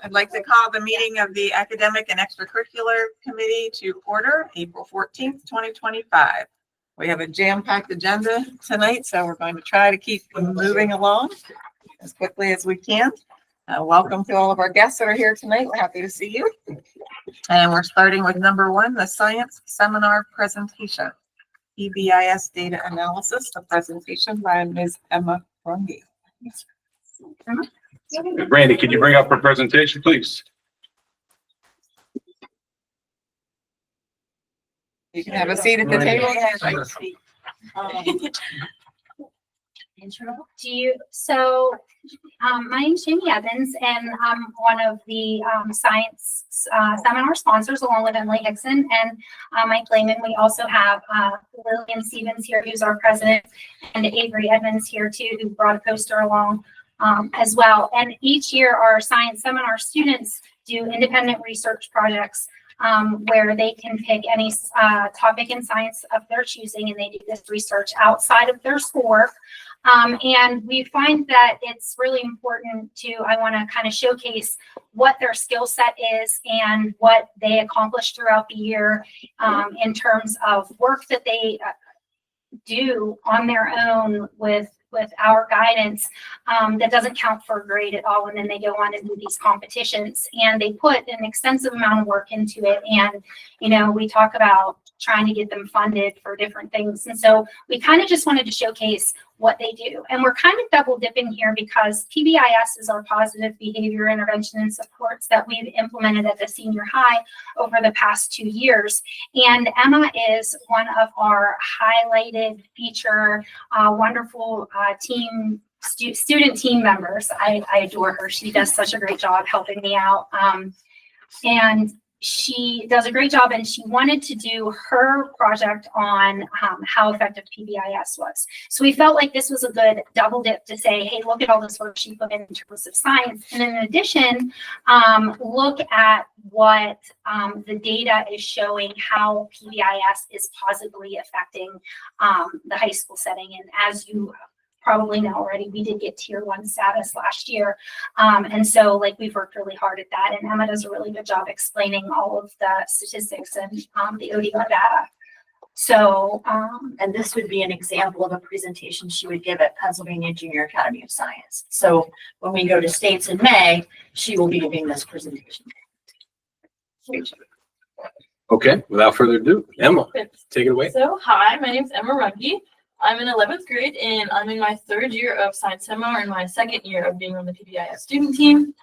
I'd like to call the meeting of the Academic and Extracurricular Committee to order, April 14th, 2025. We have a jam-packed agenda tonight, so we're going to try to keep moving along as quickly as we can. Welcome to all of our guests that are here tonight. We're happy to see you. And we're starting with number one, the science seminar presentation, PBIS data analysis, a presentation by Ms. Emma Runge. Brandy, could you bring up her presentation, please? You can have a seat at the table. My name is Jamie Evans, and I'm one of the science seminar sponsors, along with Emily Hickson and Mike Lehman. We also have Lillian Stevens here, who's our president, and Avery Edmonds here too, who brought a poster along as well. And each year, our science seminar students do independent research projects where they can pick any topic in science of their choosing, and they do this research outside of their schoolwork. And we find that it's really important I want to kind of showcase what their skill set is and what they accomplished throughout the year in terms of work that they do on their own with our guidance that doesn't count for a grade at all, and then they go on and do these competitions, and they put an extensive amount of work into it. And we talk about trying to get them funded for different things, and so we kind of just wanted to showcase what they do. And we're kind of double dipping here because PBIS is our positive behavior intervention and supports that we've implemented at the senior high over the past 2 years. And Emma is one of our highlighted feature, wonderful student team members. I adore her. She does such a great job helping me out. And she does a great job, and she wanted to do her project on how effective PBIS was. So we felt like this was a good double dip to say, hey, look at all this work she put in terms of science. And in addition, look at what the data is showing how PBIS is positively affecting the high school setting. And as you probably know already, we did get tier 1 status last year. And so we've worked really hard at that. And Emma does a really good job explaining all of the statistics and the ODR data. So, and this would be an example of a presentation she would give at Pennsylvania Junior Academy of Science. So when we go to states in May, she will be giving this presentation. Okay, without further ado, Emma, take it away. So, hi, my name is Emma Runge. I'm in 11th grade, and I'm in my 3rd year of science seminar and my 2nd year of being on the PBIS student team.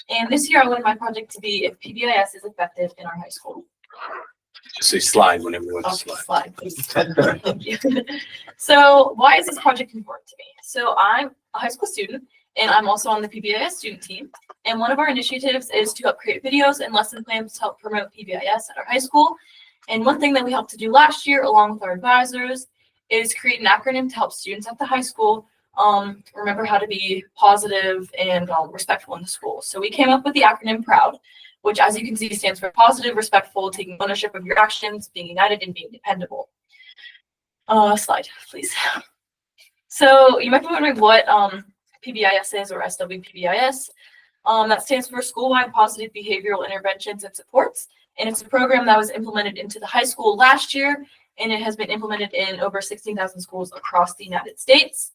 And this year, I wanted my project to be if PBIS is effective in our high school. Just say slide whenever you want to Okay, slide. slide, please. Thank you. So, why is this project important to me? So, I'm a high school student, and I'm also on the PBIS student team. And one of our initiatives is to help create videos and lesson plans to help promote PBIS at our high school. And one thing that we helped to do last year, along with our advisors, is create an acronym to help students at the high school remember how to be positive and respectful in the school. So we came up with the acronym PROUD, which, as you can see, stands for positive, respectful, taking ownership of your actions, being united, and being dependable. Slide, please. So you might be wondering what PBIS is, or SWPBIS. That stands for School-Wide Positive Behavioral Interventions and Supports, and it's a program that was implemented into the high school last year, and it has been implemented in over 16,000 schools across the United States.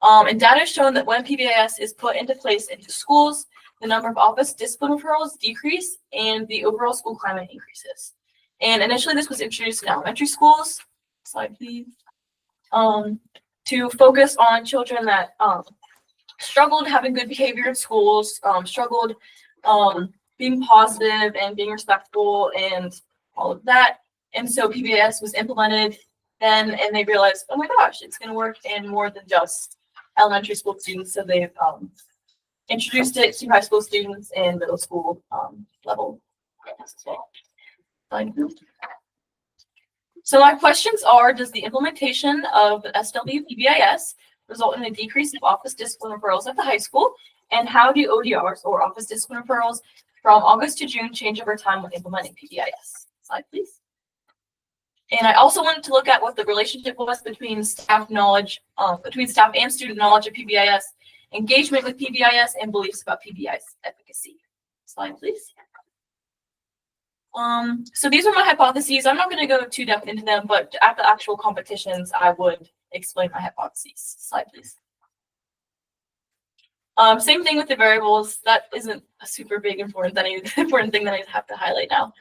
And data has shown that when PBIS is put into place into schools, the number of office discipline referrals decrease and the overall school climate increases. And initially, this was introduced in elementary schools. Slide, please. To focus on children that struggled having good behavior in schools, struggled being positive and being respectful and all of that. And so PBIS was implemented then, and they realized, oh my gosh, it's going to work in more than just elementary school students. So they've introduced it to high school students and middle school level as well. So my questions are, does the implementation of SWPBIS result in a decrease of office discipline referrals at the high school? And how do ODRs, or office discipline referrals, from August to June change over time when implementing PBIS? Slide, please. And I also wanted to look at what the relationship was between staff knowledge, between staff and student knowledge of PBIS, engagement with PBIS, and beliefs about PBIS efficacy. Slide, please. So these are my hypotheses. I'm not going to go too depth into them, but at the actual competitions, I would explain my hypotheses. Slide, please. Same thing with the variables. That isn't a super big important thing that I have to highlight now.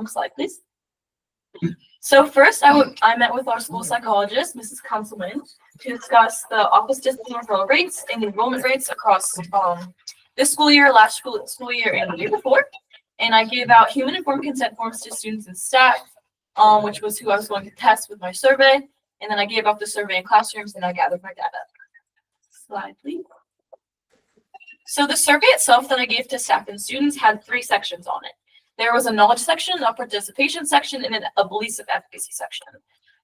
Slide, please. So first, I met with our school psychologist, Mrs. Councilman, to discuss the office discipline referral rates and enrollment rates across this school year, last school year, and the year before. And I gave out human-informed consent forms to students and staff, which was who I was going to test with my survey. And then I gave out the survey in classrooms, and I gathered my data. Slide, please. So the survey itself that I gave to staff and students had 3 sections on it. There was a knowledge section, a participation section, and a beliefs of efficacy section.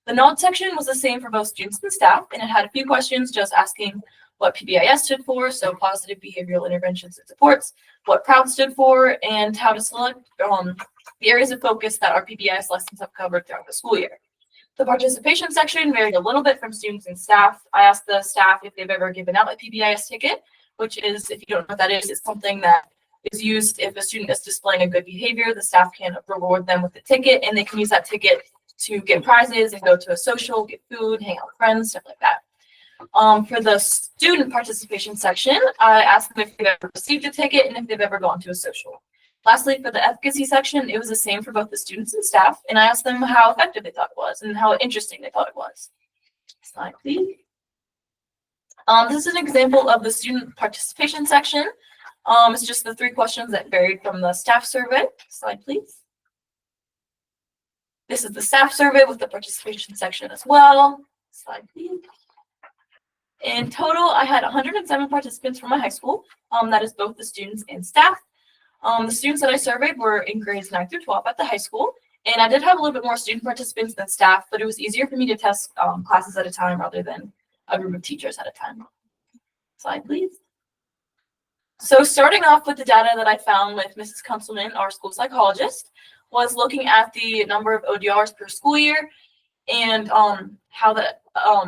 The knowledge section was the same for both students and staff, and it had a few questions just asking what PBIS stood for, so positive behavioral interventions and supports, what PROUD stood for, and how to select the areas of focus that our PBIS lessons have covered throughout the school year. The participation section varied a little bit from students and staff. I asked the staff if they've ever given out a PBIS ticket, which is, if you don't know what that is, it's something that is used if a student is displaying a good behavior. The staff can reward them with a ticket, and they can use that ticket to get prizes and go to a social, get food, hang out with friends, stuff like that. For the student participation section, I asked them if they've ever received a ticket and if they've ever gone to a social. Lastly, for the efficacy section, it was the same for both the students and staff, and I asked them how effective they thought it was and how interesting they thought it was. Slide, please. This is an example of the student participation section. It's just the 3 questions that varied from the staff survey. Slide, please. This is the staff survey with the participation section as well. Slide, please. In total, I had 107 participants from my high school. That is both the students and staff. The students that I surveyed were in grades 9 through 12 at the high school. And I did have a little bit more student participants than staff, but it was easier for me to test classes at a time rather than a group of teachers at a time. Slide, please. So starting off with the data that I found with Mrs. Kunzelman, our school psychologist, was looking at the number of ODRs per school year and how that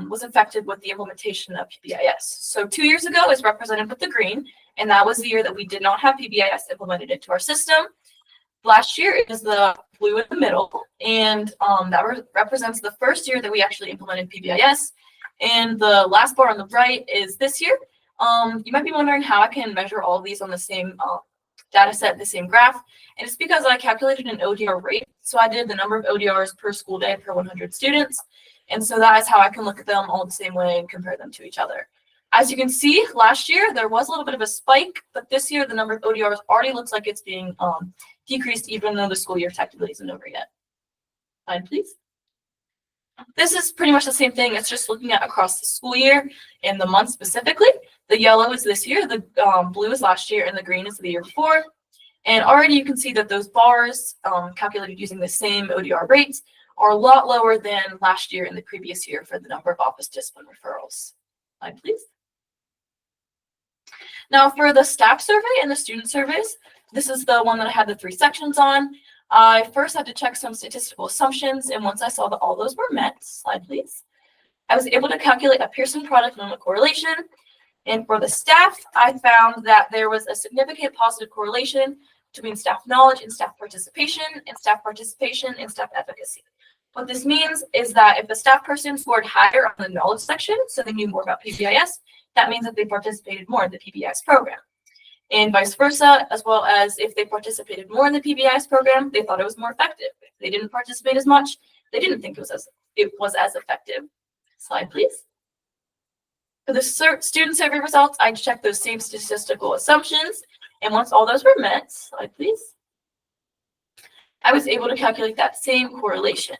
was affected with the implementation of PBIS. So 2 years ago is represented with the green, and that was the year that we did not have PBIS implemented into our system. Last year is the blue in the middle, and that represents the first year that we actually implemented PBIS. And the last bar on the right is this year. You might be wondering how I can measure all of these on the same data set, the same graph. And it's because I calculated an ODR rate. So I did the number of ODRs per school day per 100 students. And so that is how I can look at them all the same way and compare them to each other. As you can see, last year there was a little bit of a spike, but this year the number of ODRs already looks like it's being decreased, even though the school year technically isn't over yet. Slide, please. This is pretty much the same thing. It's just looking at across the school year and the month specifically. The yellow is this year, the blue is last year, and the green is the year before. And already you can see that those bars calculated using the same ODR rates are a lot lower than last year and the previous year for the number of office discipline referrals. Slide, please. Now for the staff survey and the student surveys, this is the one that I had the 3 sections on. I first had to check some statistical assumptions, and once I saw that all those were met, slide please, I was able to calculate a Pearson product normal correlation. And for the staff, I found that there was a significant positive correlation between staff knowledge and staff participation and staff efficacy. What this means is that if the staff person scored higher on the knowledge section, so they knew more about PBIS, that means that they participated more in the PBIS program. And vice versa, as well as if they participated more in the PBIS program, they thought it was more effective. If they didn't participate as much, they didn't think it was as effective. Slide, please. For the student survey results, I checked those same statistical assumptions, and once all those were met, slide please, I was able to calculate that same correlation.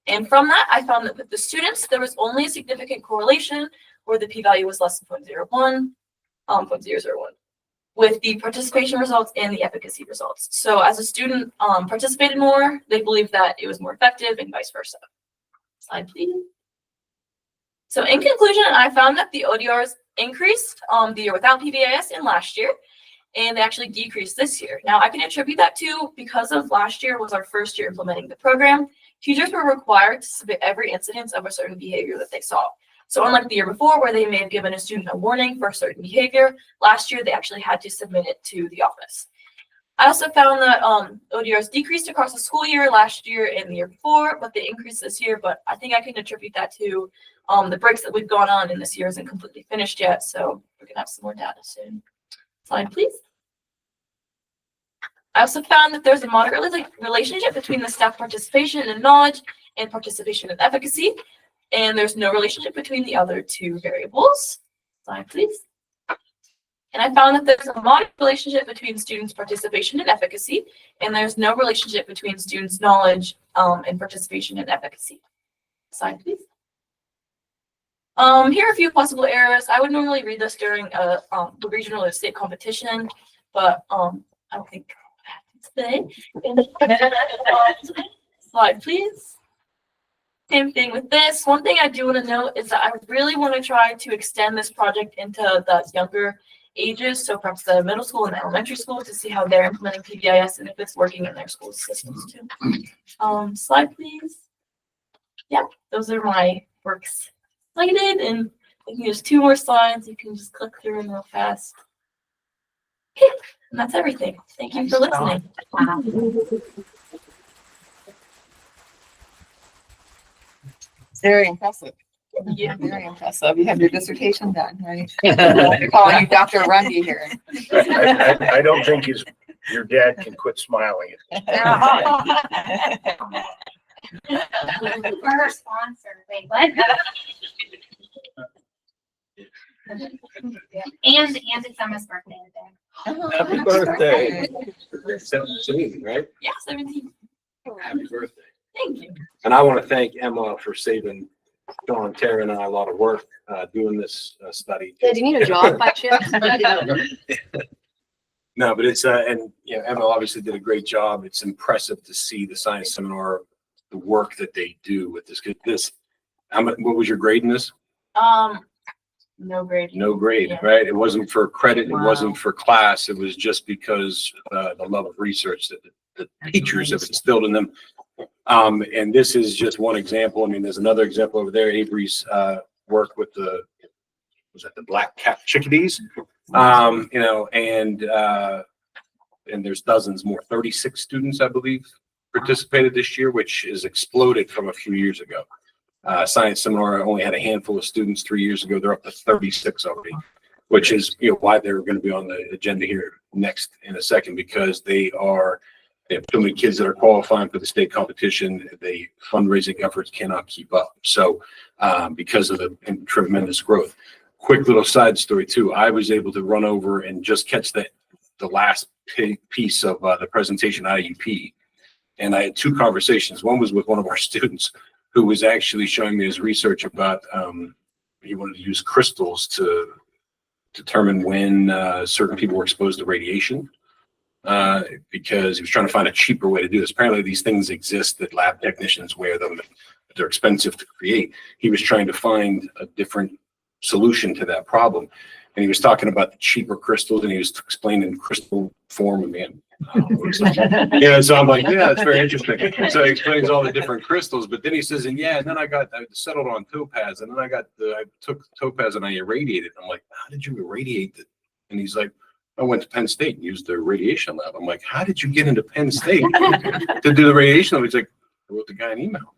And from that, I found that with the students, there was only a significant correlation where the p-value was less than 0.01, with the participation results and the efficacy results. So as a student participated more, they believed that it was more effective and vice versa. Slide, please. So in conclusion, I found that the ODRs increased the year without PBIS and last year, and they actually decreased this year. Now I can attribute that to because of last year was our first year implementing the program. Teachers were required to submit every incidence of a certain behavior that they saw. So unlike the year before where they may have given a student a warning for a certain behavior, last year they actually had to submit it to the office. I also found that ODRs decreased across the school year last year and the year before, but they increased this year. But I think I can attribute that to the breaks that we've gone on, and this year isn't completely finished yet. So we're gonna have some more data soon. Slide, please. I also found that there's a moderate relationship between the staff participation and knowledge and participation and efficacy, and there's no relationship between the other two variables. Slide, please. And I found that there's a moderate relationship between students' participation and efficacy, and there's no relationship between students' knowledge and participation and efficacy. Slide, please. Here are a few possible errors. I would normally read this during the regional or state competition, but I don't think I have to today. Slide, please. Same thing with this. One thing I do want to note is that I really want to try to extend this project into the younger ages, so perhaps the middle school and the elementary school, to see how they're implementing PBIS and if it's working in their school systems too. Slide, please. Yeah, those are my works cited, and I can use 2 more slides. You can just click through them real fast. Okay, and that's everything. Thank you for listening. Very impressive. Yeah. Very impressive. You have your dissertation done, right? They're calling you Dr. Rundy here. I don't think your dad can quit smiling. For her sponsor, wait, what? And it's Emma's birthday today. Happy birthday. 17, right? Yeah, 17. Happy birthday. Thank you. And I want to thank Emma for saving Sean, Tara, and I a lot of work doing this study. Yeah, do you need a job by chance? No, but it's and you know, Emma obviously did a great job. It's impressive to see the science seminar, the work that they do with this. What was your grade in this? No grade. No grade, Yeah. right? It wasn't for credit. Wow. It wasn't for class. It was just because the love of research that the teachers have instilled in them. And this is just one example. I mean, there's another example over there. Avery's work with the black cap chickadees. You know, and there's dozens more. 36 students, I believe, participated this year, which has exploded from a few years ago. Science seminar only had a handful of students 3 years ago. They're up to 36 already, which is, you know, why they're going to be on the agenda here next in a second, because they have too many kids that are qualifying for the state competition. The fundraising efforts cannot keep up. So because of the tremendous growth. Quick little side story too. I was able to run over and just catch the last piece of the presentation IUP. And I had 2 conversations. One was with one of our students who was actually showing me his research about he wanted to use crystals to determine when certain people were exposed to radiation. Because he was trying to find a cheaper way to do this. Apparently these things exist that lab technicians wear them, but they're expensive to create. He was trying to find a different solution to that problem. And he was talking about the cheaper crystals, and he was explaining crystal form. And man, yeah, so I'm like, yeah, that's very interesting. So he explains all the different crystals, but then he says, and yeah, and then I settled on topaz, and then I took topaz and I irradiated. I'm like, how did you irradiate it? And he's like, I went to Penn State and used the radiation lab. I'm like, how did you get into Penn State to do the radiation lab? He's like, I wrote the guy an email.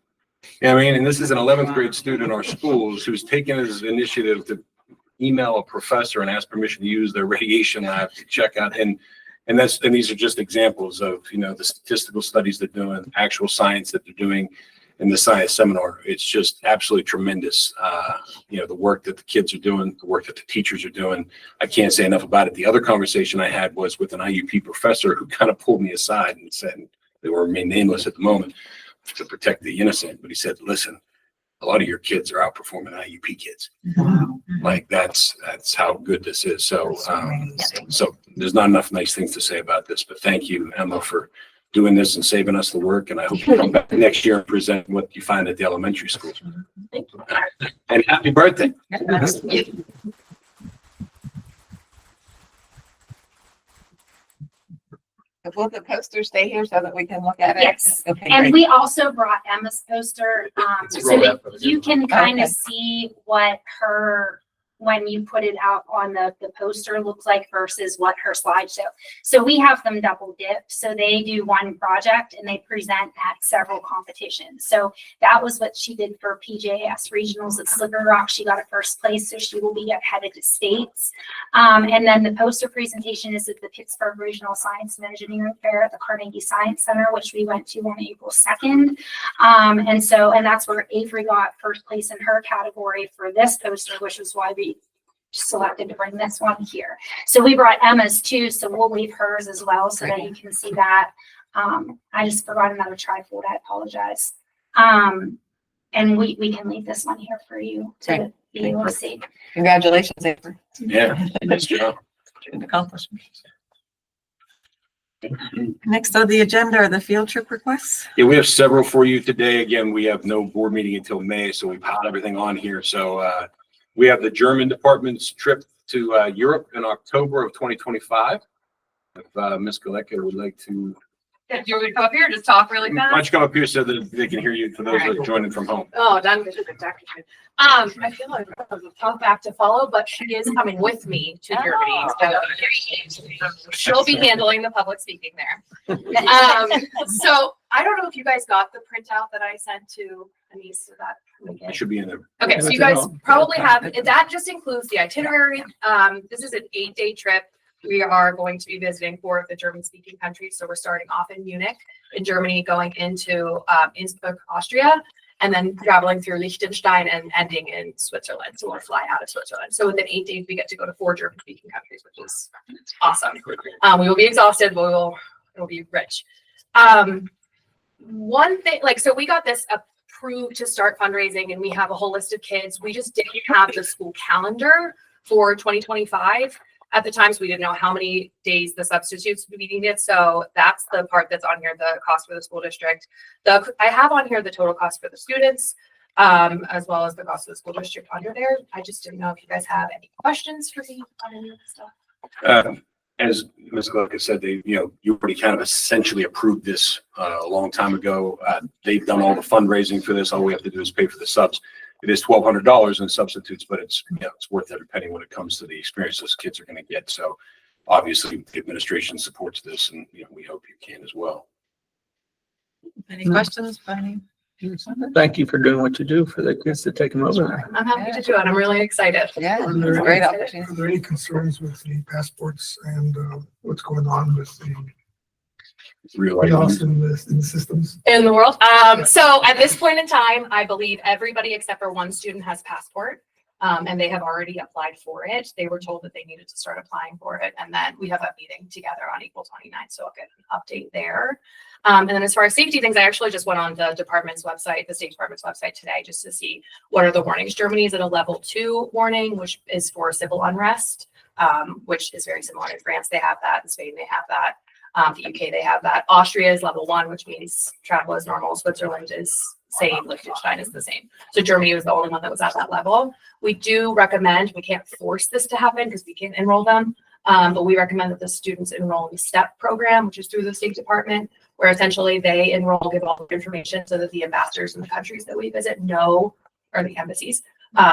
Yeah, I mean, and this is an 11th grade student in our schools who's taken his initiative to email a professor and ask permission to use their radiation lab to check out. And these are just examples of, you know, the statistical studies they're doing, actual science that they're doing in the science seminar. It's just absolutely tremendous. You know, the work that the kids are doing, the work that the teachers are doing. I can't say enough about it. The other conversation I had was with an IUP professor who kind of pulled me aside and said, they were nameless at the moment, to protect the innocent. But he said, listen, a lot of your kids are outperforming IUP kids. Wow. Like that's how good this is. So, so there's not enough nice things to say about this, but thank you, Emma, for doing this and saving us the work. And I hope you come back next year and present what you find at the elementary school. Thank you. And happy birthday. Will the poster stay here so that we can look at it? Yes. Okay, And great. we also brought Emma's poster, so that you can kind Okay. of see what her when you put it out on the poster looks like versus what her slides show. So we have them double dip. So they do one project and they present at several competitions. So that was what she did for PJS regionals at Slippery Rock. She got a first place, so she will be headed to states. And then the poster presentation is at the Pittsburgh Regional Science and Engineering Fair at the Carnegie Science Center, which we went to on April 2nd. And that's where Avery got first place in her category for this poster, which is why we selected to bring this one here. So we brought Emma's too, so we'll leave hers as well so that you can see that. I just forgot another trifold, I apologize. And we can leave this one here for you to be able to see. Congratulations, Avery. Yeah, nice job. Good accomplishment. Next on the agenda are the field trip requests. Yeah, we have several for you today. Again, we have no board meeting until May, so we piled everything on here. So we have the German department's trip to Europe in October of 2025. If Ms. Galeka would like to. Do you want me to come up here or just talk really Why fast? don't you come up here so that they can hear you for those that are joining from home. Oh, done. I feel like that was a tough act to follow, but she is coming with me to Germany. So she'll be handling the public speaking there. So I don't know if you guys got the printout that I sent to Anise or that. It should be in there. Okay, so you guys probably have, that just includes the itinerary. This is an 8-day trip. We are going to be visiting 4 of the German-speaking countries. So we're starting off in Munich, in Germany, going into Innsbruck, Austria, and then traveling through Liechtenstein and ending in Switzerland. So we'll fly out of Switzerland. So within 8 days, we get to go to 4 German-speaking countries, which is awesome. We will be exhausted, but it'll be rich. One thing, so we got this approved to start fundraising, and we have a whole list of kids. We just didn't have the school calendar for 2025. At the time, so we didn't know how many days the substitutes would be needed. So that's the part that's on here, the cost for the school district. I have on here the total cost for the students, as well as the cost of the school district under there. I just didn't know if you guys have any questions for me on any of the stuff. As Ms. Galeka said, you already kind of essentially approved this a long time ago. They've done all the fundraising for this. All we have to do is pay for the subs. It is $1,200 in substitutes, but it's worth every penny when it comes to the experience those kids are going to get. So obviously the administration supports this, and we hope you can as well. Any questions, Bonnie? Thank you for doing what you do for the kids to take them over there. I'm happy to do it. I'm really excited. Yeah, it's a great Are opportunity. there any concerns with the passports and what's going on with the Real chaos in the systems? In the world. So at this point in time, I believe everybody except for one student has passport. And they have already applied for it. They were told that they needed to start applying for it. And then we have a meeting together on April 29th. So I'll get an update there. And then as far as safety things, I actually just went on the department's website, the State Department's website today, just to see what are the warnings. Germany is at a level 2 warning, which is for civil unrest, which is very similar in France. They have that. In Spain, they have that. The UK, they have that. Austria is level 1, which means travel is normal. Switzerland is same. Liechtenstein is the same. So Germany was the only one that was at that level. We do recommend, we can't force this to happen because we can't enroll them, but we recommend that the students enroll in the STEP program, which is through the State Department, where essentially they enroll, give all the information so that the ambassadors in the countries that we visit know, or the embassies,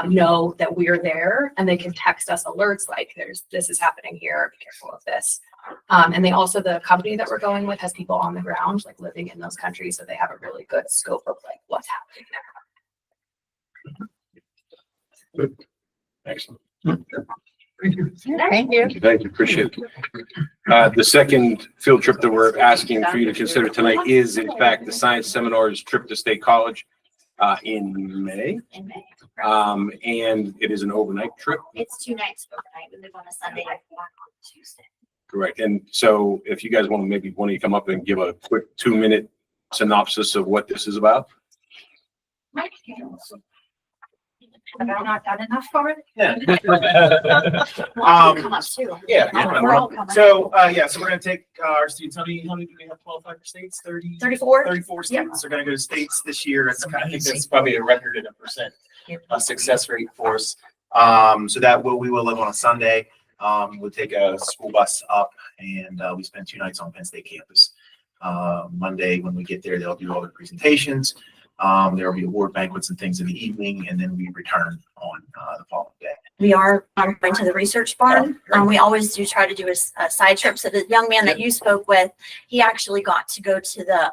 know that we're there, and they can text us alerts like this is happening here, be careful of this. And they also, the company that we're going with has people on the ground, like living in those countries, so they have a really good scope of like what's happening there. Excellent. Thank you. Thank you. Thank you. Appreciate it. The second field trip that we're asking for you to consider tonight is, in fact, the Science Seminars trip to State College in May. In May. And it is an overnight trip. It's 2 nights overnight. We live on a Sunday, I come back on Tuesday. Correct. And so if you guys want to, maybe one of you come up and give a quick 2-minute synopsis of what this is about. Have I not done enough for it? Come up too. Yeah. We're all coming. So we're gonna take our students. How many do we have qualified for states? 34. 34 students are gonna go to states this year. I think that's probably a record in a % success rate for us. So we will live on a Sunday. We'll take a school bus up, and we spend 2 nights on Penn State campus. Monday, when we get there, they'll do all the presentations. There will be award banquets and things in the evening, and then we return on the following day. we are going to the research barn. We always do try to do a side trip. So the young man that you spoke with, he actually got to go to the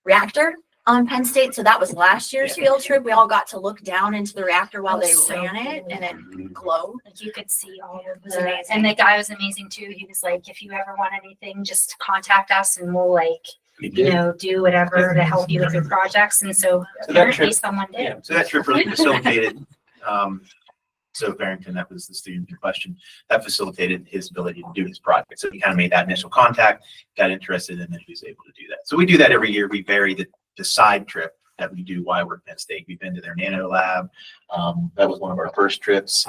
reactor on Penn State. So that was last year's field trip. We all got to look down into the reactor while they ran it, and it glowed. Like you could see all of the, and the guy was amazing too. He was like, if you ever want anything, just contact us and we'll like, you know, do whatever to help you with your projects. And so So that apparently trip- someone did. Yeah, so that trip really facilitated, so Barrington, that was the student in question, that facilitated his ability to do his project. So he kind of made that initial contact, got interested, and then he was able to do that. So we do that every year. We vary the side trip that we do while we're at Penn State. We've been to their nano lab. That was one of our first trips.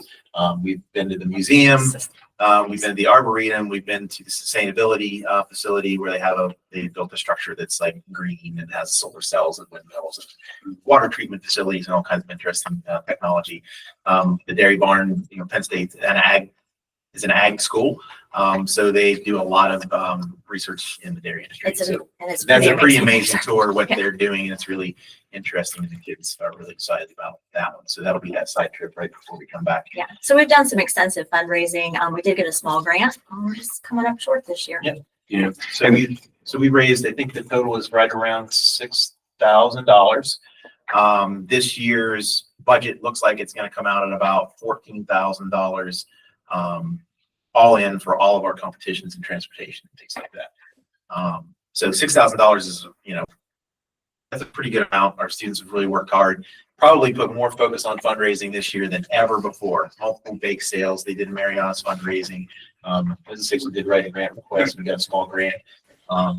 We've been to the museum. We've been to the Arboretum. We've been to the sustainability facility where they built a structure that's like green and has solar cells and windmills and water treatment facilities and all kinds of interesting technology. The dairy barn, Penn State's is an ag school. So they do a lot of research in the dairy industry. It's That's a pretty amazing. amazing tour, what they're doing, and it's really interesting, and the kids are really excited about that one. So that'll be that side trip right before we come back. Yeah, so we've done some extensive fundraising. We did get a small grant. We're just coming up short this year. Yeah. Yeah, so we raised, I think the total is right around $6,000. This year's budget looks like it's gonna come out at about $14,000, all in for all of our competitions and transportation and things like that. So $6,000 is, that's a pretty good amount. Our students have really worked hard, probably put more focus on fundraising this year than ever before. Multiple bake sales. They did Mariana's fundraising. Business Six did write a grant request. We got a small grant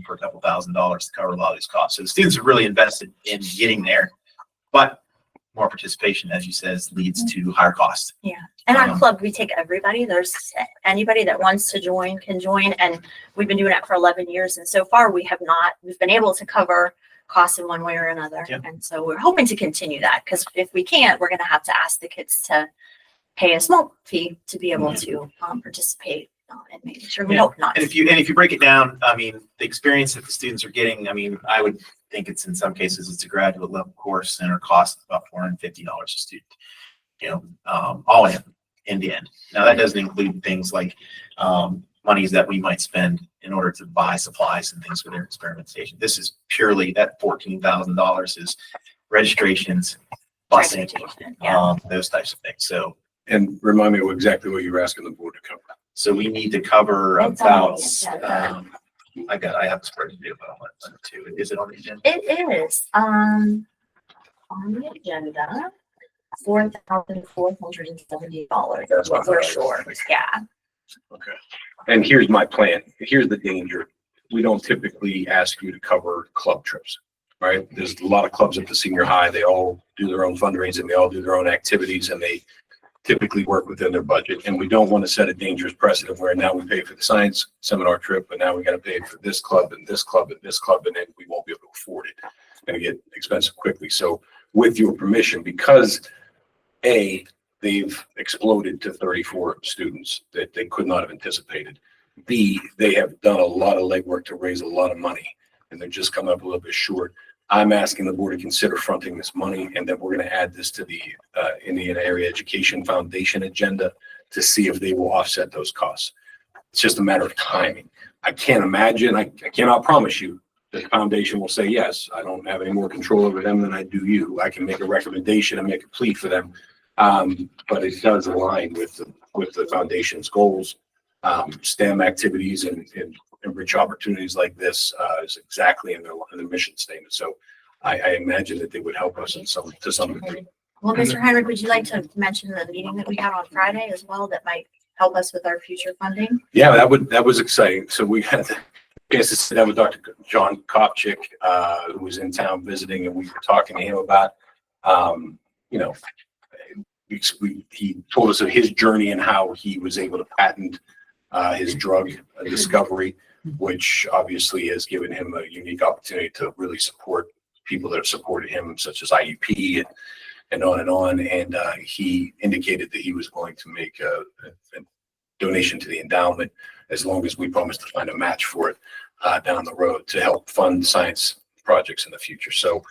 for a couple $1,000s to cover a lot of these costs. So the students have really invested in getting there, but more participation, as you says, leads to higher costs. Yeah, and our club, we take everybody. There's anybody that wants to join can join, and we've been doing it for 11 years. And so far, we've been able to cover costs in one way or another. Yeah. And so we're hoping to continue that, because if we can't, we're going to have to ask the kids to pay a small fee to be able to participate and making sure. We Yeah. hope not. And if you break it down, I mean, the experience that the students are getting, I mean, I would think it's in some cases it's a graduate level course and it costs about $450 a student, all in the end. Now that doesn't include things like monies that we might spend in order to buy supplies and things for their experimentation. This is purely that $14,000 is registrations, busing, Transportation, yeah. those types of things. So And remind me exactly what you're asking the board to cover. So we need to cover It's on about, the agenda. I have to spreadsheet, but I want to send it to. Is it on the agenda? It is on the agenda, $4,470. That's what we're short. Yeah. Okay. And here's my plan. Here's the danger. We don't typically ask you to cover club trips, right? There's a lot of clubs at the senior high. They all do their own fundraising. They all do their own activities, and they typically work within their budget. And we don't want to set a dangerous precedent where now we pay for the science seminar trip, but now we got to pay for this club and this club and this club, and then we won't be able to afford it. It's going to get expensive quickly. So with your permission, because A, they've exploded to 34 students that they could not have anticipated. B, they have done a lot of legwork to raise a lot of money, and they're just coming up a little bit short. I'm asking the board to consider fronting this money, and then we're going to add this to the Indiana Area Education Foundation agenda to see if they will offset those costs. It's just a matter of timing. I can't imagine, I cannot promise you that the foundation will say, yes, I don't have any more control over them than I do you. I can make a recommendation and make a plea for them. But it does align with the foundation's goals. STEM activities and rich opportunities like this is exactly in their mission statement. So I imagine that they would help us to some degree. Well, Mr. Heinrich, would you like to mention the meeting that we had on Friday as well that might help us with our future funding? Yeah, that was exciting. So we had the chance to sit down with Dr. John Kopchick, who was in town visiting, and we were talking to him about, he told us of his journey and how he was able to patent his drug discovery, which obviously has given him a unique opportunity to really support people that have supported him, such as IUP and on and on. And he indicated that he was going to make a donation to the endowment as long as we promised to find a match for it down the road to help fund science projects in the future. So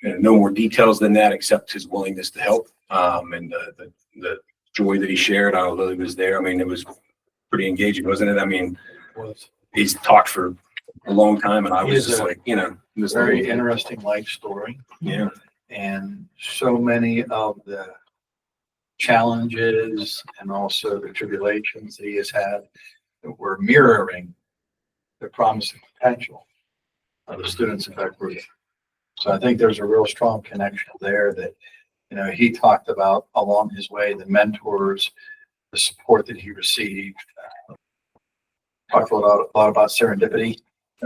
no more details than that, except his willingness to help and the the joy that he shared. I don't know, Lily was there. I mean, it was pretty engaging, wasn't it? I mean, he's talked for a long time and I He was is just a like, you know, this Very interesting life story. Yeah. And so many of the challenges and also the tribulations that he has had that were mirroring the promise and potential of the students in that group. So I think there's a real strong connection there that, you know, he talked about along his way, the mentors, the support that he received. Talked a lot about serendipity.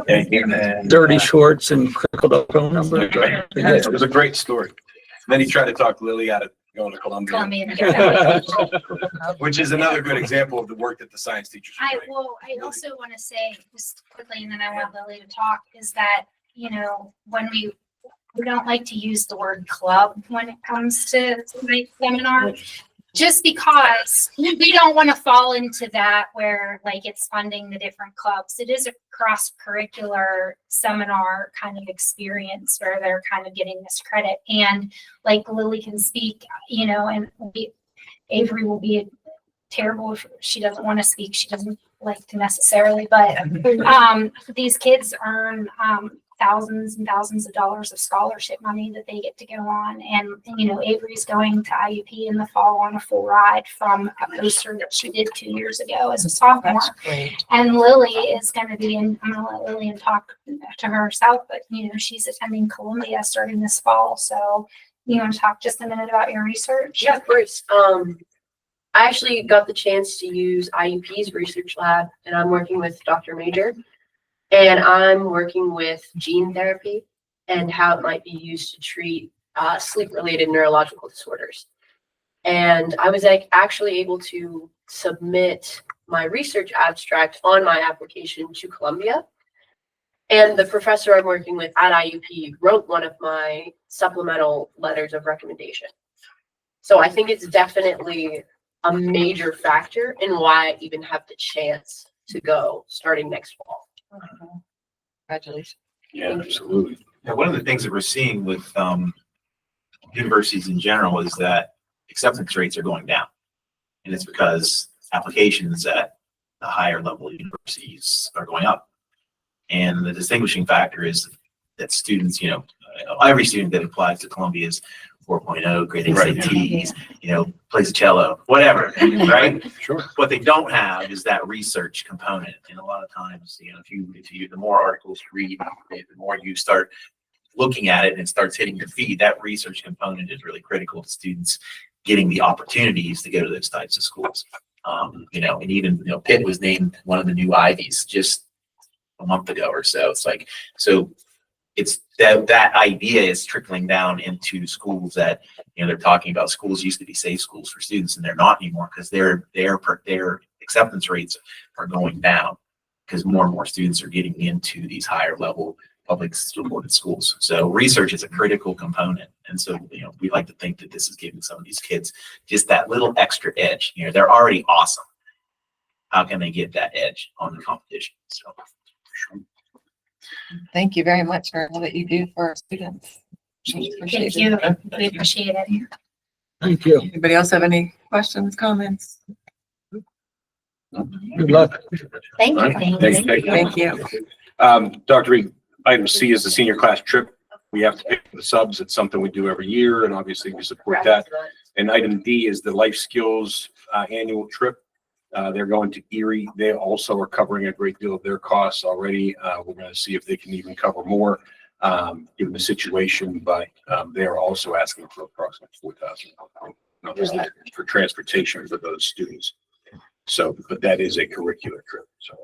And Dirty shorts and crinkled up phone number. It was a great story. Then he tried to talk Lily out of going to Columbia, Columbia. which is another good example of the work that the science teachers are doing. I also want to say just quickly, and then I want Lily to talk, is that, you know, when we don't like to use the word club when it comes to tonight's seminar, just because we don't want to fall into that where like it's funding the different clubs. It is a cross-curricular seminar kind of experience where they're kind of getting this credit. And like Lily can speak, you know, and Avery will be terrible if she doesn't want to speak. She doesn't like to necessarily, but these kids earn thousands and thousands of dollars of scholarship money that they get to go on. And, you know, Avery's going to IUP in the fall on a full ride from a poster that she did 2 years ago as a sophomore. And Lily is going to be in, I'm going to let Lillian talk to herself, but, you know, she's attending Columbia starting this fall. So you want to talk just a minute about your research? Yeah, of course. I actually got the chance to use IUP's research lab, and I'm working with Dr. Major. And I'm working with gene therapy and how it might be used to treat sleep-related neurological disorders. And I was actually able to submit my research abstract on my application to Columbia. And the professor I'm working with at IUP wrote one of my supplemental letters of recommendation. So I think it's definitely a major factor in why I even have the chance to go starting next fall. Congratulations. Yeah, absolutely. Yeah, one of the things that we're seeing with universities in general is that acceptance rates are going down. And it's because applications at the higher level universities are going up. And the distinguishing factor is that students, you know, every student that applies to Columbia is 4.0, great SATs, you know, plays the cello, whatever, right? Sure. What they don't have is that research component. And a lot of times, you know, if you the more articles you read, the more you start looking at it and it starts hitting your feed, that research component is really critical to students getting the opportunities to go to those types of schools. You know, and even, you know, Pitt was named one of the new Ivies just a month ago or so. It's like, so it's that idea is trickling down into schools that, you know, they're talking about schools used to be safe schools for students and they're not anymore because their acceptance rates are going down because more and more students are getting into these higher level public supported schools. So research is a critical component. And so, you know, we like to think that this is giving some of these kids just that little extra edge. You know, they're already awesome. How can they get that edge on the competition? So Thank you very much for all that you do for our students. Thank you. We appreciate it. Thank you. Anybody else have any questions, comments? Good luck. Thank All you. right. Thank you. Thank you. Dr. Reed, item C is the senior class trip. We have to pay for the subs. It's something we do every year, and obviously we support that. And item D is the life skills annual trip. They're going to Erie. They also are covering a great deal of their costs already. We're going to see if they can even cover more, given the situation, but they are also asking for approximately $4,000 for transportation for those students. So, but that is a curricular trip. So,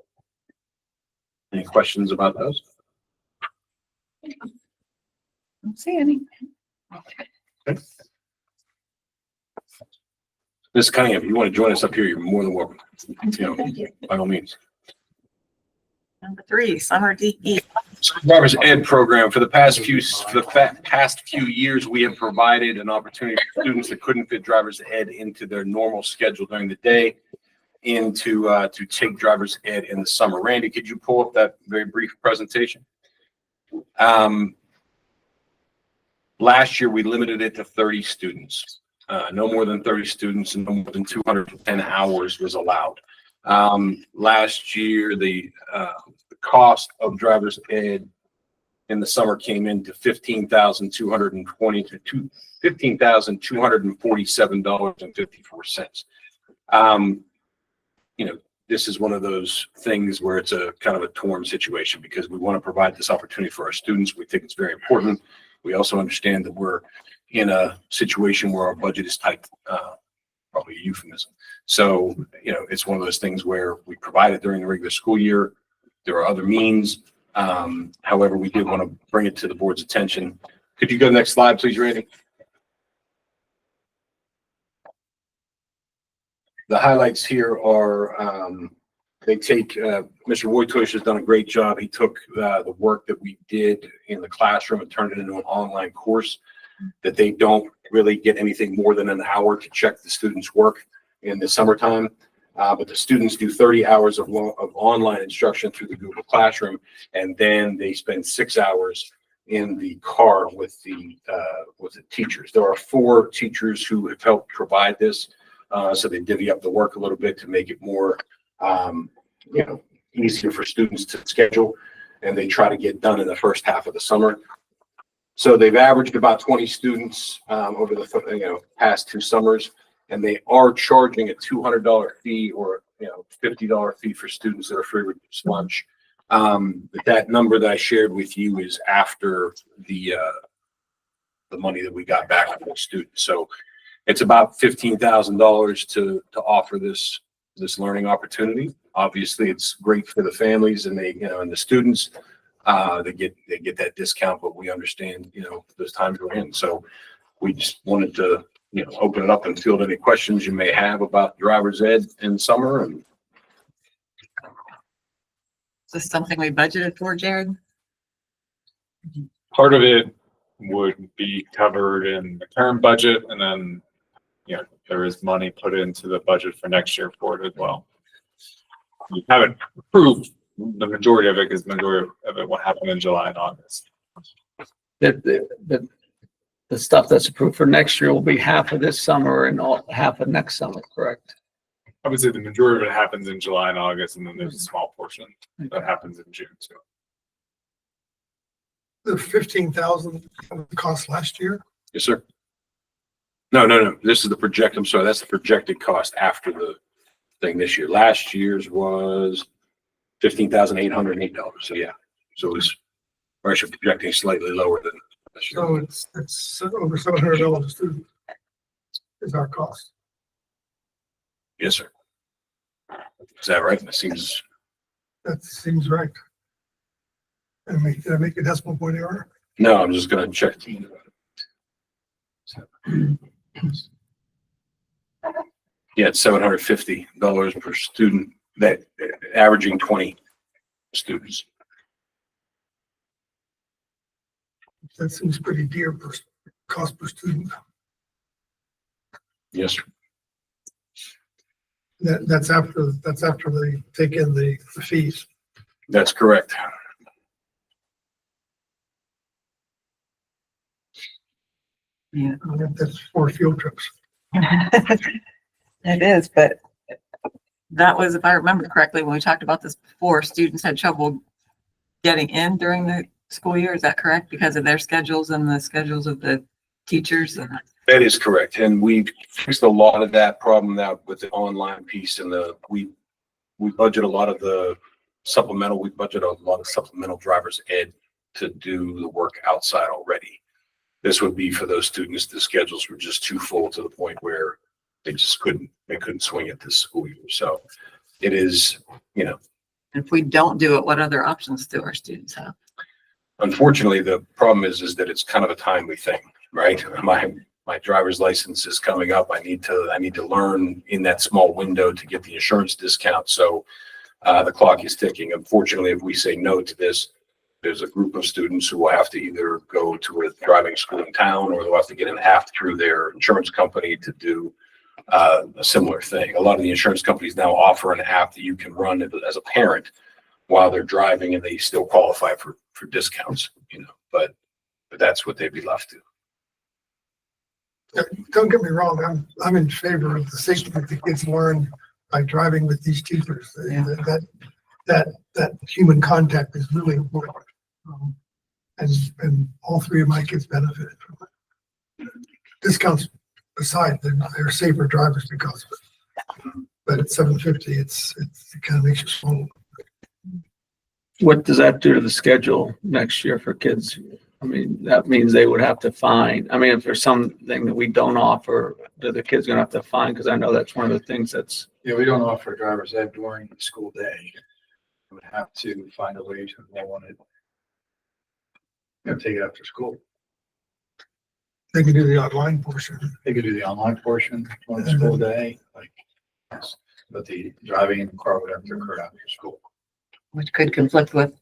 any questions about those? Don't see any. Ms. Cunningham, if you want to join us up here, you're more than welcome. You know, by all means. Number 3, summer DE. Driver's Ed program for the past few years, we have provided an opportunity for students that couldn't fit driver's ed into their normal schedule during the day to take driver's ed in the summer. Randy, could you pull up that very brief presentation? Last year, we limited it to 30 students. no more than 30 students and no more than 210 hours was allowed. Last year, the cost of driver's ed in the summer came into $15,220 to $15,247.54. This is one of those things where it's a kind of a torn situation because we want to provide this opportunity for our students. We think it's very important. We also understand that we're in a situation where our budget is tight, probably a euphemism. So, it's one of those things where we provide it during the regular school year. There are other means. However, we did want to bring it to the board's attention. Could you go to the next slide, please, Randy? The highlights here are, they take, Mr. Wojtush has done a great job. He took the work that we did in the classroom and turned it into an online course that they don't really get anything more than an hour to check the students' work in the summertime. But the students do 30 hours of online instruction through the Google Classroom, and then they spend 6 hours in the car with the teachers. There are 4 teachers who have helped provide this, so they divvy up the work a little bit to make it more, easier for students to schedule, and they try to get done in the first half of the summer. So they've averaged about 20 students over the past 2 summers. And they are charging a $200 fee or $50 fee for students that are free reduced lunch. But that number that I shared with you is after the money that we got back from the students. So it's about $15,000 to offer this learning opportunity. Obviously, it's great for the families and and the students. They get that discount, but we understand those times we're in. So we just wanted to open it up and field any questions you may have about driver's ed in summer. And Is this something we budgeted for, Jared? Part of it would be covered in the current budget, and then there is money put into the budget for next year for it as well. We haven't approved the majority of it because the majority of it will happen in July and August. The stuff that's approved for next year will be half of this summer and half of next summer, correct? I would say the majority of it happens in July and August, and then there's a small portion that happens in June too. The 15,000 cost last year. yes, sir. No. This is the project. I'm sorry. That's the projected cost after the thing this year. Last year's was $15,808. So yeah. So we're actually projecting slightly lower than this year. So it's over $700 a student is our cost. Yes, sir. Is that right? That seems. That seems right. And did I make a decimal point error? No, I'm just going to check. Yeah, it's $750 per student, that averaging 20 students. That seems pretty dear per cost per student. Yes, sir. That's after they take in the fees. That's correct. Yeah. That's 4 field trips. It is, but that was, if I remember correctly, when we talked about this before, students had trouble getting in during the school year. Is that correct? Because of their schedules and the schedules of the teachers? That is correct. And we fixed a lot of that problem now with the online piece, and we budget a lot of the supplemental. We budget a lot of supplemental driver's ed to do the work outside already. This would be for those students, the schedules were just too full to the point where they just couldn't swing it this school year. So it is, If we don't do it, what other options do our students have? unfortunately, the problem is that it's kind of a timely thing, right? My driver's license is coming up. I need to learn in that small window to get the insurance discount. So the clock is ticking. Unfortunately, if we say no to this, there's a group of students who will have to either go to a driving school in town, or they'll have to get an app through their insurance company to do a similar thing. A lot of the insurance companies now offer an app that you can run as a parent while they're driving, and they still qualify for discounts, but that's what they'd be left to. Don't get me wrong, I'm in favor of the safety that the kids learn by driving with these teachers. That human contact is really important. And all three of my kids benefited from it. Discounts aside, they're safer drivers because of it. But at $750, it kind of makes you slow. What does that do to the schedule next year for kids? I mean, that means they would have to find, I mean, if there's something that we don't offer, do the kids gonna have to find? Because I know that's one of the things that's, Yeah, we don't offer driver's ed during the school day. We would have to find a way to want it. Take it after school. They can do the online portion. They could do the online portion on the school day, like, yes, but the driving in the car would have to occur after school. Which could conflict with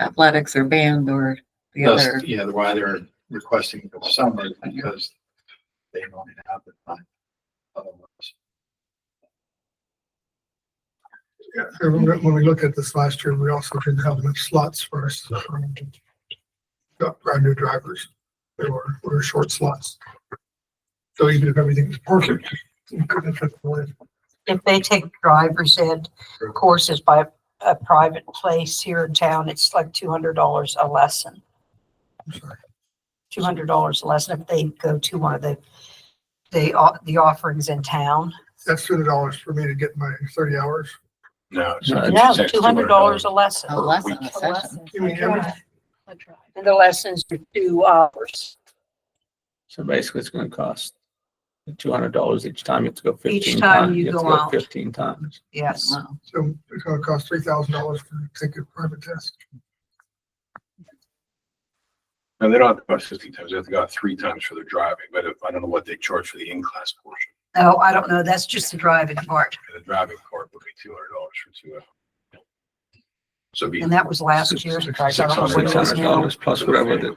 athletics or band or the Thus, other. yeah, why they're requesting for the summer is because they don't have the time. Otherwise, Yeah, when we looked at this last year, we also didn't have enough slots for us. Got brand new drivers. There were short slots. So even if everything was perfect, you couldn't fit them in. If they take driver's ed courses by a private place here in town, it's like $200 a lesson. I'm sorry. $200 a lesson if they go to one of the offerings in town. That's $200 for me to get my 30 hours. No. No, No, $200 a lesson. A lesson, a A session. lesson. You mean every, And the lessons are 2 hours. so basically it's gonna cost $200 each time. You have to go 15 Each time times. you have to go out. 15 times. Yes. Wow. so it's gonna cost $3,000 to take a private test. No, they don't have to go 15 times. They have to go out 3 times for their driving, but I don't know what they charge for the in-class portion. Oh, I don't know. That's just the driving part. And the driving part would be $200 for 2 hours. So it'd be And that was last year's price. I don't know what it is now. $600 plus whatever the,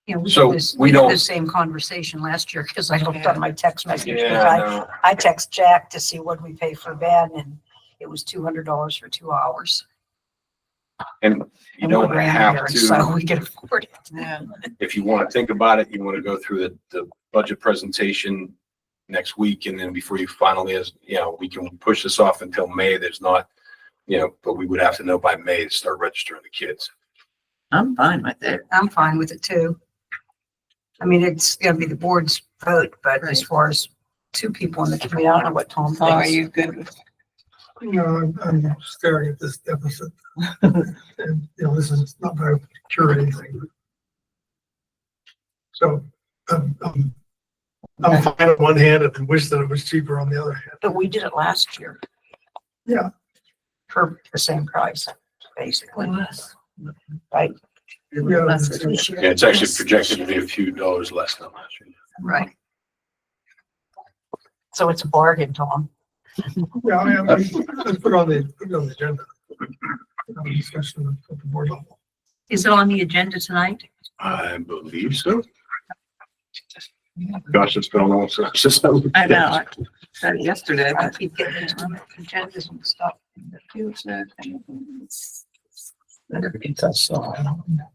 Yeah, we So had this, we we had don't- the same conversation last year because I looked on my text message. Yeah, I text Jack to see what we pay for Ben and it was $200 for 2 hours. and you And we're don't have grandparents, so to, we can afford it. Yeah. if you want to think about it, you want to go through the budget presentation next week, and then before you finally, we can push this off until May. There's not, but we would have to know by May to start registering the kids. I'm fine with it. I'm fine with it too. I mean, it's gonna be the board's vote, but as far as 2 people in the committee, I don't know what Tom Paul, are thinks. you good with? I'm staring at this deficit. And, this is not going to cure anything. So, I'm fine on one hand and wish that it was cheaper on the other hand. But we did it last year. Yeah. For the same price, basically. Right, Yeah, That's it's- this year. And it's actually projected to be a few dollars less than last year. Right. So it's a bargain, Tom. Yeah, I mean, let's put it on the agenda. Discussion at the board level. Is it on the agenda tonight? I believe so. Gosh, it's been a long time. I know. I said it yesterday, I but keep getting into agendas and stuff.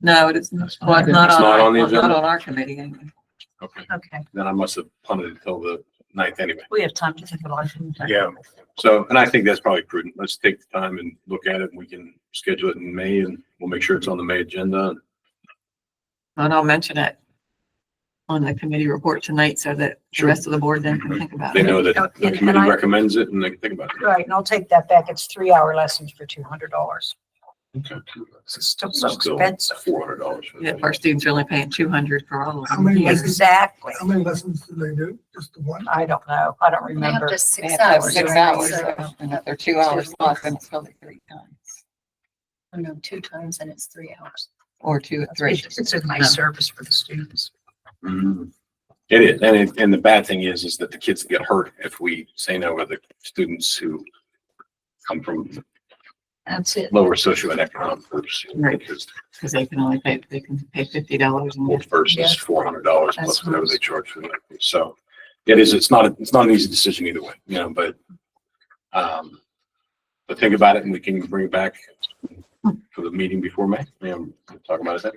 No, it isn't. Well, it's not It's not on the not agenda? on our committee. Anyway. Okay, Okay, then I must have punted it until the 9th anyway. we have time to think about it. Yeah, so, and I think that's probably prudent. Let's take the time and look at it, and we can schedule it in May, and we'll make sure it's on the May agenda. And I'll mention it on the committee report tonight so that the Sure. rest of the board then can think about They it. know that Oh, the and committee I- recommends it, and they can think about it. Right, and I'll take that back. It's 3-hour lessons for $200. Okay. It's still so Still expensive. $400. Yeah, if our students are only paying 200 for all of How them. many Yeah. lessons? Exactly. How many lessons do they do? Just the one? I don't know. I don't They have remember. just They 6 have to have hours. 6 right? hours, So- and if they're 2 hours plus, then it's probably 3 times, Oh, no, 2 times and it's 3 hours. or 2 at 3. It's a nice service for the students. Mhm. It is, and the bad thing is that the kids get hurt if we say no to the students who come from That's it. lower socioeconomic groups. Right. Because Because they can pay $50 and get versus $400 That's plus whatever nice. they charge for that. So it's not an easy decision either way, but think about it, and we can bring it back for the meeting before May, talk about it then.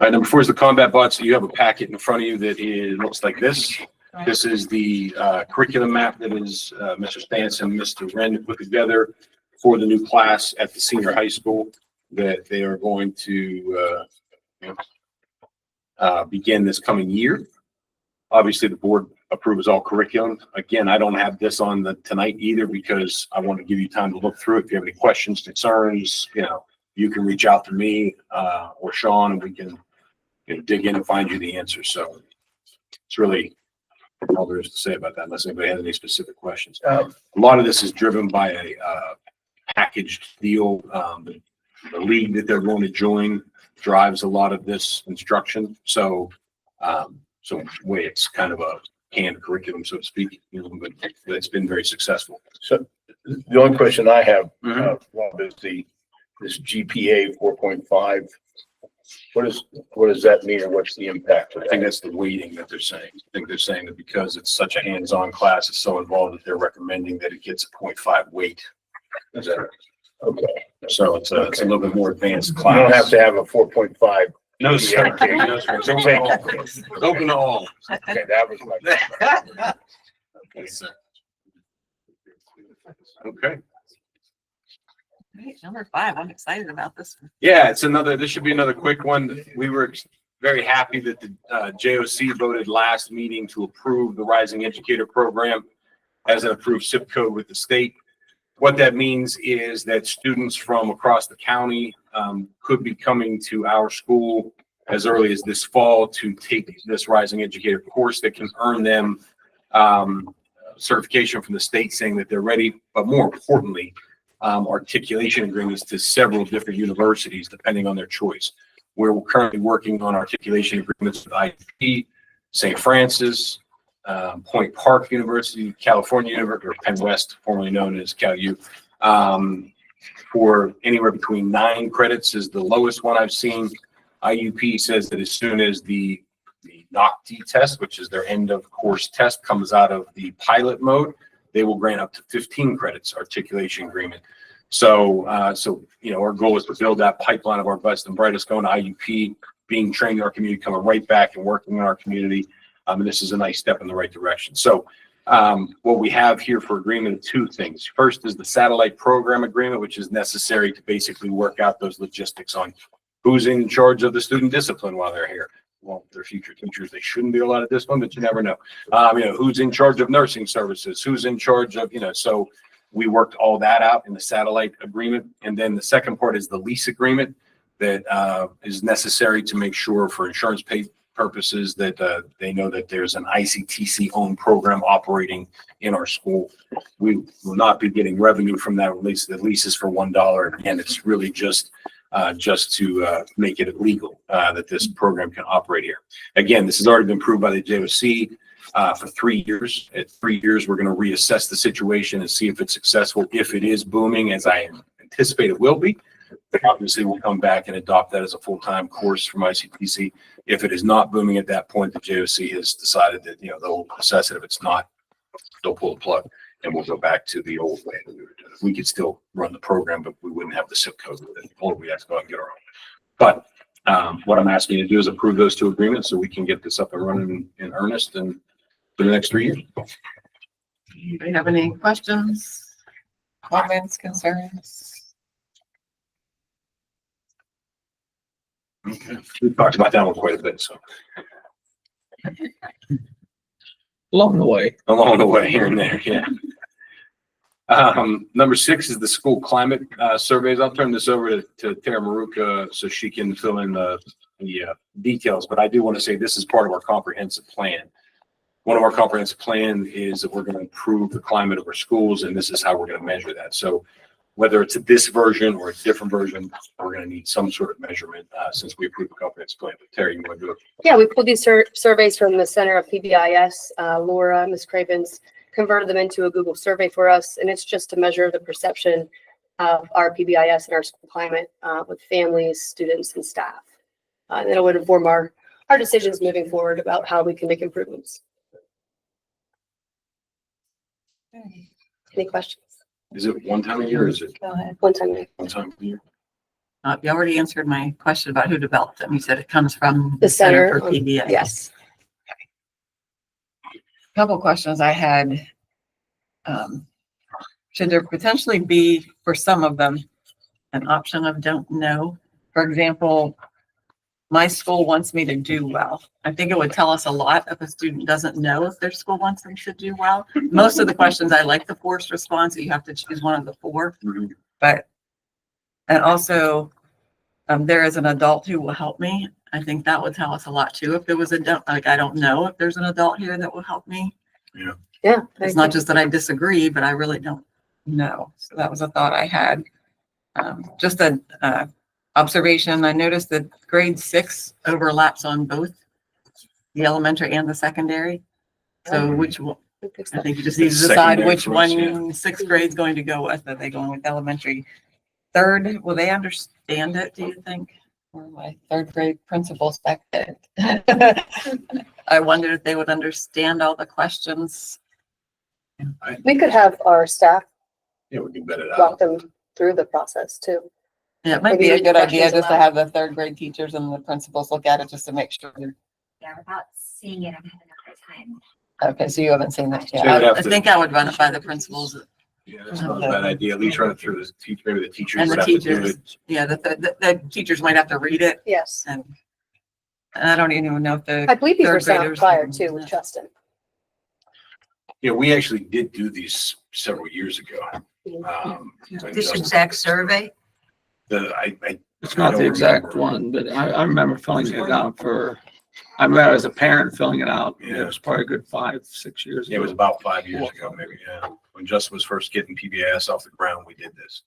Number 4 is the combat bots. You have a packet in front of you that looks like this. This is the curriculum map that is Mr. Stance and Mr. Wren put together for the new class at the senior high school that they are going to begin this coming year. Obviously, the board approves all curriculum. Again, I don't have this on tonight either because I want to give you time to look through it. If you have any questions, concerns, you can reach out to me or Sean, and we can dig in and find you the answer. So it's really all there is to say about that, unless anybody has any specific questions. A lot of this is driven by a packaged deal. The league that they're going to join drives a lot of this instruction. So way it's kind of a canned curriculum, so to speak, but it's been very successful. So the only question I have, Rob, is this GPA 4.5. What does that mean, or what's the impact? I think that's the weighting that they're saying. I think they're saying that because it's such a hands-on class, it's so involved that they're recommending that it gets a 0.5 weight. Is that Okay. so? It's a little bit more advanced You class. don't have to have a 4.5. No, sir. No, sir. It's open to all. It's open to all. Okay, that was my. Okay, sir. Okay. Great, number 5, I'm excited about this one. Yeah, this should be another quick one. We were very happy that the JOC voted last meeting to approve the Rising Educator Program as an approved zip code with the state. What that means is that students from across the county could be coming to our school as early as this fall to take this Rising Educator course that can earn them certification from the state saying that they're ready, but more importantly, articulation agreements to several different universities, depending on their choice. We're currently working on articulation agreements with IUP, St. Francis, Point Park University, California University, or Penn West, formerly known as CalU, for anywhere between 9 credits is the lowest one I've seen. IUP says that as soon as the NOCT test, which is their end of course test, comes out of the pilot mode, they will grant up to 15 credits articulation agreement. So, our goal is to build that pipeline of our best and brightest going to IUP, being trained in our community, coming right back and working in our community. And this is a nice step in the right direction. So, what we have here for agreement are 2 things. First is the satellite program agreement, which is necessary to basically work out those logistics on who's in charge of the student discipline while they're here. Well, they're future teachers. They shouldn't be a lot of discipline, but you never know. Who's in charge of nursing services? Who's in charge of, so we worked all that out in the satellite agreement. And then the second part is the lease agreement that is necessary to make sure for insurance pay purposes that they know that there's an ICTC owned program operating in our school. We will not be getting revenue from that lease. The lease is for $1. And it's really just to make it legal that this program can operate here. Again, this has already been approved by the JOC for 3 years. At 3 years, we're going to reassess the situation and see if it's successful. If it is booming, as I anticipate it will be, obviously we'll come back and adopt that as a full-time course from ICTC. If it is not booming at that point, the JOC has decided that, they'll assess it. If it's not, they'll pull the plug and we'll go back to the old way that we were doing it. We could still run the program, but we wouldn't have the zip code with it, or we have to go out and get our own. But what I'm asking you to do is approve those 2 agreements so we can get this up and running in earnest and for the next 3 years. Do you have any questions, comments, concerns? Okay. We talked about that one quite a bit, so Along the way, here and there, yeah. Number 6 is the school climate surveys. I'll turn this over to Tara Maruka so she can fill in the details, but I do want to say this is part of our comprehensive plan. One of our comprehensive plan is that we're going to improve the climate of our schools, and this is how we're going to measure that. So whether it's this version or a different version, we're going to need some sort of measurement since we approved the comprehensive plan. But Terry, you want to do it? Yeah, we pulled these surveys from the Center of PBIS. Laura, Ms. Cravens converted them into a Google survey for us, and it's just to measure the perception of our PBIS and our school climate with families, students, and staff. And it would inform our decisions moving forward about how we can make improvements. Any questions? Is it one time a year or is it Go ahead. One time. one time a year? You already answered my question about who developed them. You said it comes from The center, for PBA. yes. Couple questions I had. Should there potentially be, for some of them, an option of don't know? For example, my school wants me to do well. I think it would tell us a lot if a student doesn't know if their school wants them to do well. Most of the questions, I like the forced response, that you have to choose one of the four. But, and also, there is an adult who will help me. I think that would tell us a lot too. If there was like, I don't know if there's an adult here that will help me. Yeah. It's not just that I disagree, but I really don't know. So that was a thought I had. Just an observation. I noticed that grade 6 overlaps on both the elementary and the secondary. So which one? I think you just need to decide Secondary which for us, one sixth grade's going to go with. Are they going with elementary? Third, will they understand it, do you think? Or my third grade principals back then? I wondered if they would understand all the questions. We could have our staff Yeah, we can bet it walk out. them through the process too. Yeah, it might Maybe be a read good the idea questions just to aloud. have the third grade teachers and the principals look at it just to make sure. Yeah, without seeing it, I'm having a hard time. Okay, so you haven't seen that So you yet. would have I to- think I would run it by the principals Yeah, that's not a bad idea. At least run it through the teacher, maybe the teachers and would the have to do teachers. it. Yeah, the teachers might have to read it, Yes. and I don't even know if the. I believe these were third sent out graders- prior to with Justin. Yeah, we actually did do these several years ago. This exact survey? It's not the exact one, but I remember filling it out I remember as a parent filling it out. It was probably a good 5-6 years It was ago. about 5 years ago, maybe, yeah. When Justin was first getting PBIS off the ground, we did this,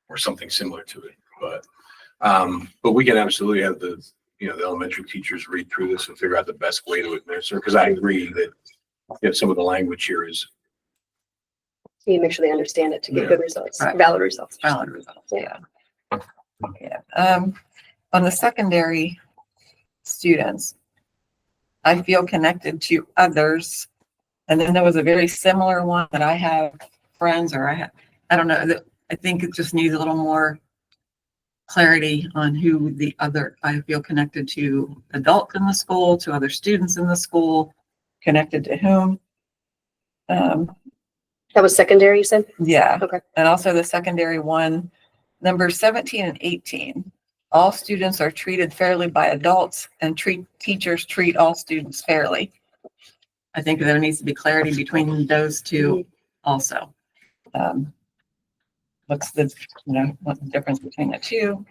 or something similar to it. But we can absolutely have the elementary teachers read through this and figure out the best way to administer, because I agree that some of the language here is, You need to make sure they understand it to get Yeah. good results, Right. valid results. Valid results, yeah. Yeah, on the secondary students, I feel connected to others. And then there was a very similar one that I have friends, or I don't know, that I think it just needs a little more clarity on who the other, I feel connected to adults in the school, to other students in the school, connected to whom. That was secondary, you said? Yeah. Okay. And also the secondary one, number 17 and 18. All students are treated fairly by adults, and teachers treat all students fairly. I think there needs to be clarity between those two also. What's the difference between the two?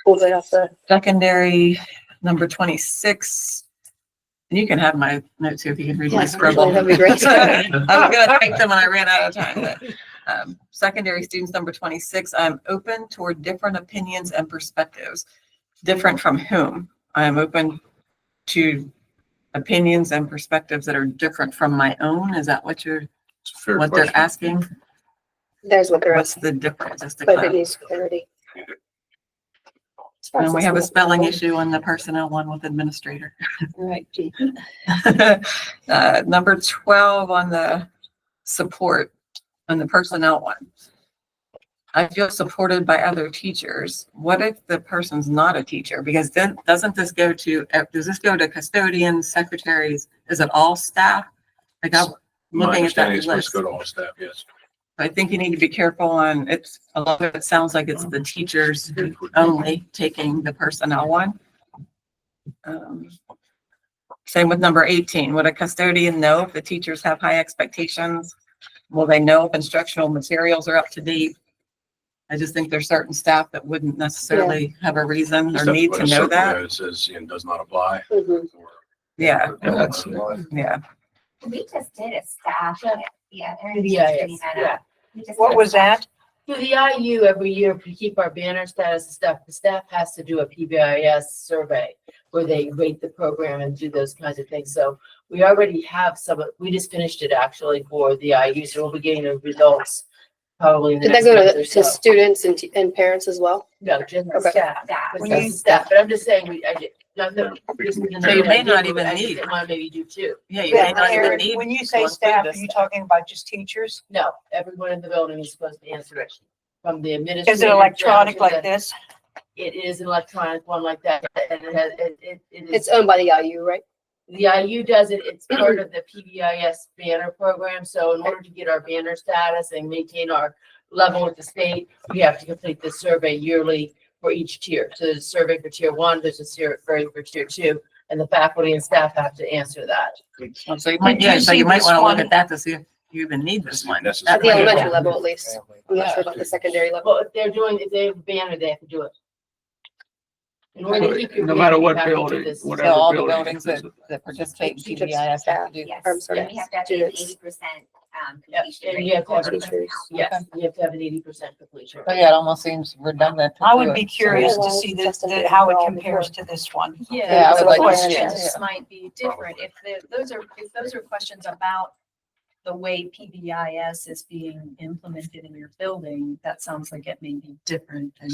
Pulled it off the, Secondary, number 26. And you can have my notes here if you can read my Yeah, scribble. that'd be great. I was gonna take them when I ran out of time, but, secondary students, number 26, I'm open toward different opinions and perspectives. Different from whom? I am open to opinions and perspectives that are different from my own. Is that what it's a fair they're question. asking? there's what they're What's asking, the difference? Just to but it clarify. needs clarity. And we have a spelling issue on the personnel one with administrator. Right. Gee. Number 12 on the support, on the personnel one. I feel supported by other teachers. What if the person's not a teacher? Because then does this go to custodians, secretaries? Is it all staff? Like I'm My looking at that understanding is supposed list. to go to all staff, yes. I think you need to be careful on, a lot of it sounds like it's the teachers only taking the personnel one. Same with number 18. Would a custodian know if the teachers have high expectations? Will they know if instructional materials are up to date? I just think there's certain staff that wouldn't necessarily have a reason or Just have need put to a know circle that. there Says, does not apply. Mhm. Yeah, That's, yeah. We just did a staff, yeah. PBIS, yeah. What was that? Through the IU, every year, if we keep our banner status and stuff, the staff has to do a PBIS survey where they rate the program and do those kinds of things. So we already have we just finished it actually for the IU, so we'll be getting the results probably in the Did that next go month to, or so. students and parents as well? No, just the Okay. staff. When Just you- the staff, but I'm just saying, not that. So you may not even I just need- didn't want to maybe do two. Yeah, you may not even Aaron, need. when you to say include staff, are this you stuff. talking about just teachers? No, everyone in the building is supposed to answer it. from the administrator. Is it electronic down to like the- this? It is an electronic one like that, and it has, it It's is, owned by the IU, right? the IU does it, it's part of the PBIS banner program, so in order to get our banner status and maintain our level with the state, we have to complete this survey yearly for each tier. So there's a survey for tier one, there's a survey for tier two, and the faculty and staff have to answer that. So you might, Did you yeah, so you see might this want to look one? at that to see if you even need this one. At Necessary. the That might- elementary level at least. I'm not sure about the secondary level. Well, if they're doing, if they have a banner, they have to do it. In order to keep your No banner, matter you what have to do building, this. So whatever all the building. buildings that participate in Teachers, PBIS have staff. to do. Yes. I'm sorry. You have to have an Students. 80% Yeah, completion and rate you have to have, for Teachers. yes, you have to have an 80% completion. So yeah, it almost seems redundant. to I do would it. be curious to see how it compares to this one. Yeah, I would like to see it. Questions might be different. If those are questions about the way PBIS is being implemented in your building, that sounds like it may be different. And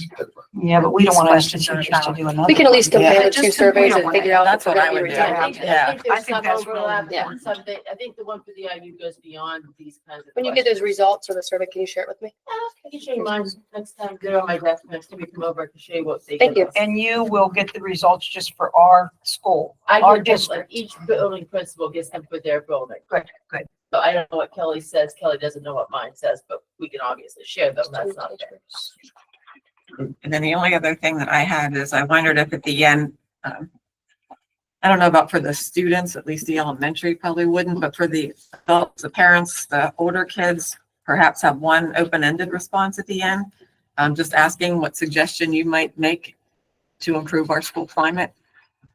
Yeah, but we don't want to ask the Questions are teachers to about- do another. We can at least one. compare Yeah. the two surveys and figure out. That's if what we're I gonna would be do. I retired. think, Yeah. I think there's I think some that's overlap, really- and some, I think the one for the IU goes beyond these kinds of. When you get those questions. results or the survey, can you share it with me? I can show you mine next time, they're on my desk, next time you come over, I can show you what they. Thank give you. us. And you will get the results just for our school, I our give them, like, district. each building principal gets them for their building. Good, good. So I don't know what Kelly says, Kelly doesn't know what mine says, but we can obviously share them, that's not fair. And then the only other thing that I had is I wondered if at the end, I don't know about for the students, at least the elementary probably wouldn't, but for the adults, the parents, the older kids, perhaps have one open-ended response at the end. Just asking what suggestion you might make to improve our school climate,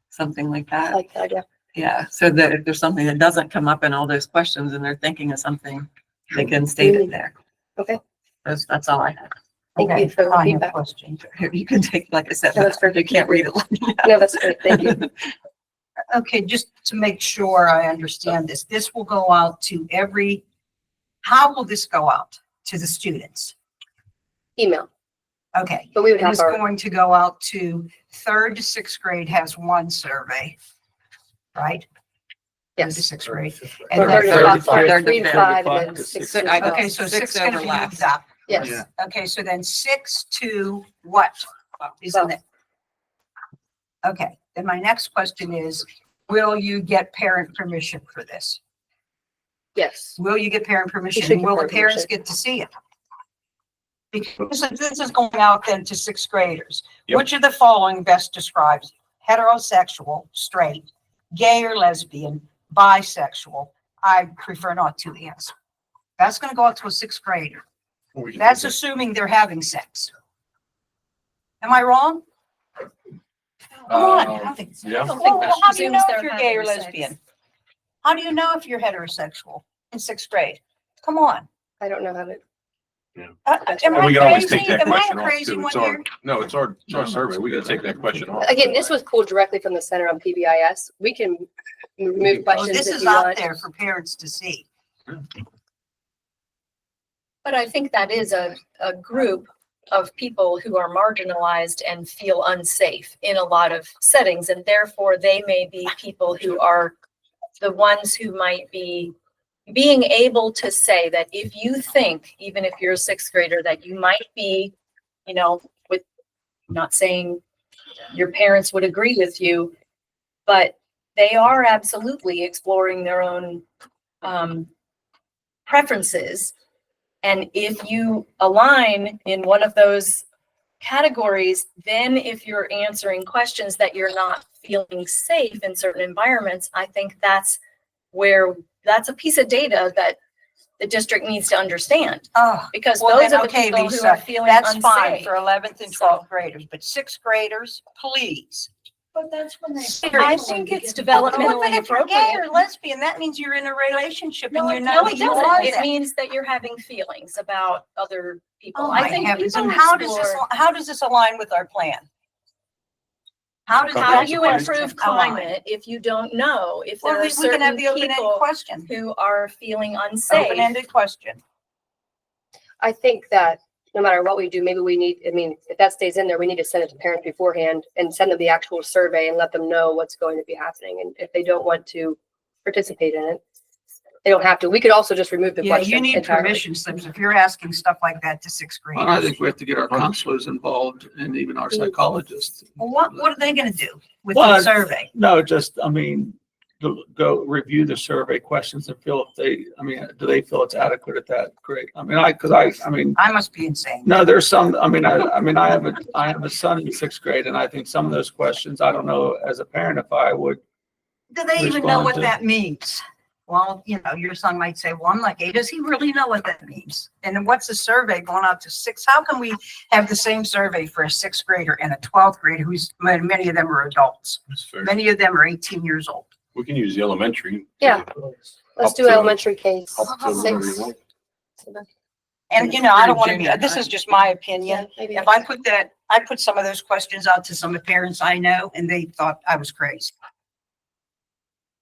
something like I that. like that idea. Yeah, so that if there's something that doesn't come up in all those questions and they're thinking of something, they can state it there. Okay. That's all I have. Thank Okay, you for the I have feedback. questions. You can take, like I said, No, that's perfect. you can't read it. No, that's great. Thank you. Okay, just to make sure I understand this, this will go out to how will this go out to the students? Email, Okay. but we would It have is our, going to go out to 3rd to 6th grade has one survey, right? 3rd to yes. 6th grade. Or And then third to third five, to sorry, fifth. 3 to Third to 5 five and to then 6 six. to I 12. Okay, so 6 is going to be overlaps. moved up. Yes. Okay, so then 6 to what is in it? Okay, then my next question is, will you get parent permission for this? Yes. Will you get parent permission? should And get will the parent parents permission. get to see it? Because this is going out then to 6th graders. Yep. Which of the following best describes you? Heterosexual, straight, gay or lesbian, bisexual? I prefer not to answer. That's going to go out to a 6th grader. That's assuming they're having sex. Am I wrong? Come on. Yeah. Well, how do you know if you're gay or lesbian? How do you know if you're heterosexual in 6th grade? Come on. I don't know how to, Am And I we can always crazy? take that Am I question a off crazy too. one It's our, here? no, it's our survey. We can take that question off. again, this was pulled directly from the Center on PBIS. We can remove Oh, questions this if is you out want. there for parents to see. But I think that is a group of people who are marginalized and feel unsafe in a lot of settings. And therefore, they may be people who are the ones who might be being able to say that if you think, even if you're a 6th grader, that you might be, with not saying your parents would agree with you, but they are absolutely exploring their own preferences. And if you align in one of those categories, then if you're answering questions that you're not feeling safe in certain environments, I think that's a piece of data that the district needs to understand. Oh, Because well, those then, are the okay, people who Lisa, are feeling that's fine unsafe. for 11th and 12th graders, but 6th graders, please. But that's when I think it's But developmentally if you're gay appropriate. or lesbian, that means you're in a relationship and No, you're it not. really you are doesn't. It that. means that you're having feelings about other people. Oh I my think heavens, people and how does explore- this align with our plan? How does How that do you question improve align? climate if you don't know if Well, there are we can certain have the open-ended people question. who are feeling unsafe? Open-ended question. I think that no matter what we do, maybe we need, I mean, if that stays in there, we need to send it to parents beforehand and send them the actual survey and let them know what's going to be happening. And if they don't want to participate in it, They don't have to. We could also just remove the Yeah, question you need entirely. permission slips if you're asking stuff like that to sixth And I graders. think we have to get our counselors involved and even our psychologists. Well, what are they gonna do with Well, the survey? No, just, I mean, go review the survey questions and feel if they, I mean, do they feel it's adequate at that grade? I mean, I mean, I must be insane. no, there's some, I mean, I have a son in sixth grade and I think some of those questions, I don't know, as a parent, if I would, Do they even know respond what to- that means? Well, you know, your son might say, well, I'm like, hey, does he really know what that means? And then what's the survey going out to six? How can we have the same survey for a sixth grader and a 12th grader who's, many of them are adults. That's fair. Many of them are 18 years old. We can use the elementary. Yeah. Let's Up do to- elementary case. Up to whatever you 6. want. And, you know, I don't want to, this is just my opinion. Maybe. If I put some of those questions out to some of the parents I know and they thought I was crazy.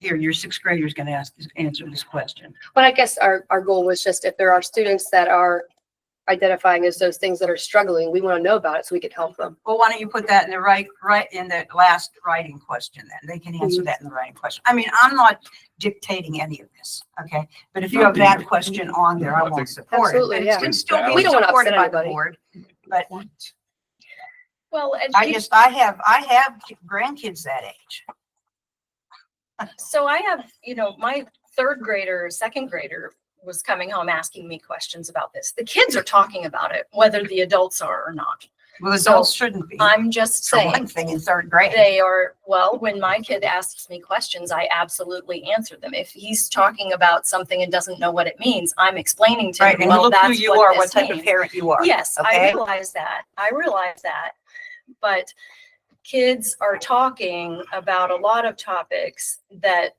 Here, your sixth grader's gonna answer this question. But I guess our goal was just if there are students that are identifying as those things that are struggling, we want to know about it so we can help them. Well, why don't you put that in the right in the last writing question then? They can answer that in the writing question. I mean, I'm not dictating any of this, okay? But if you have that question on there, I won't support it. Absolutely, But yeah. it can still We be don't wanna supported upset by the anybody. board. But Well, I have grandkids that age. so I have, my third grader, second grader was coming home asking me questions about this. The kids are talking about it, whether the adults are or not. Well, So, adults shouldn't be. I'm just For one saying, thing in third grade. they are, well, when my kid asks me questions, I absolutely answer them. If he's talking about something and doesn't know what it means, I'm explaining to Right, him, and well, look who that's you are, what this type of means. parent you are. Yes, I okay? realize that. I realize that. But kids are talking about a lot of topics that,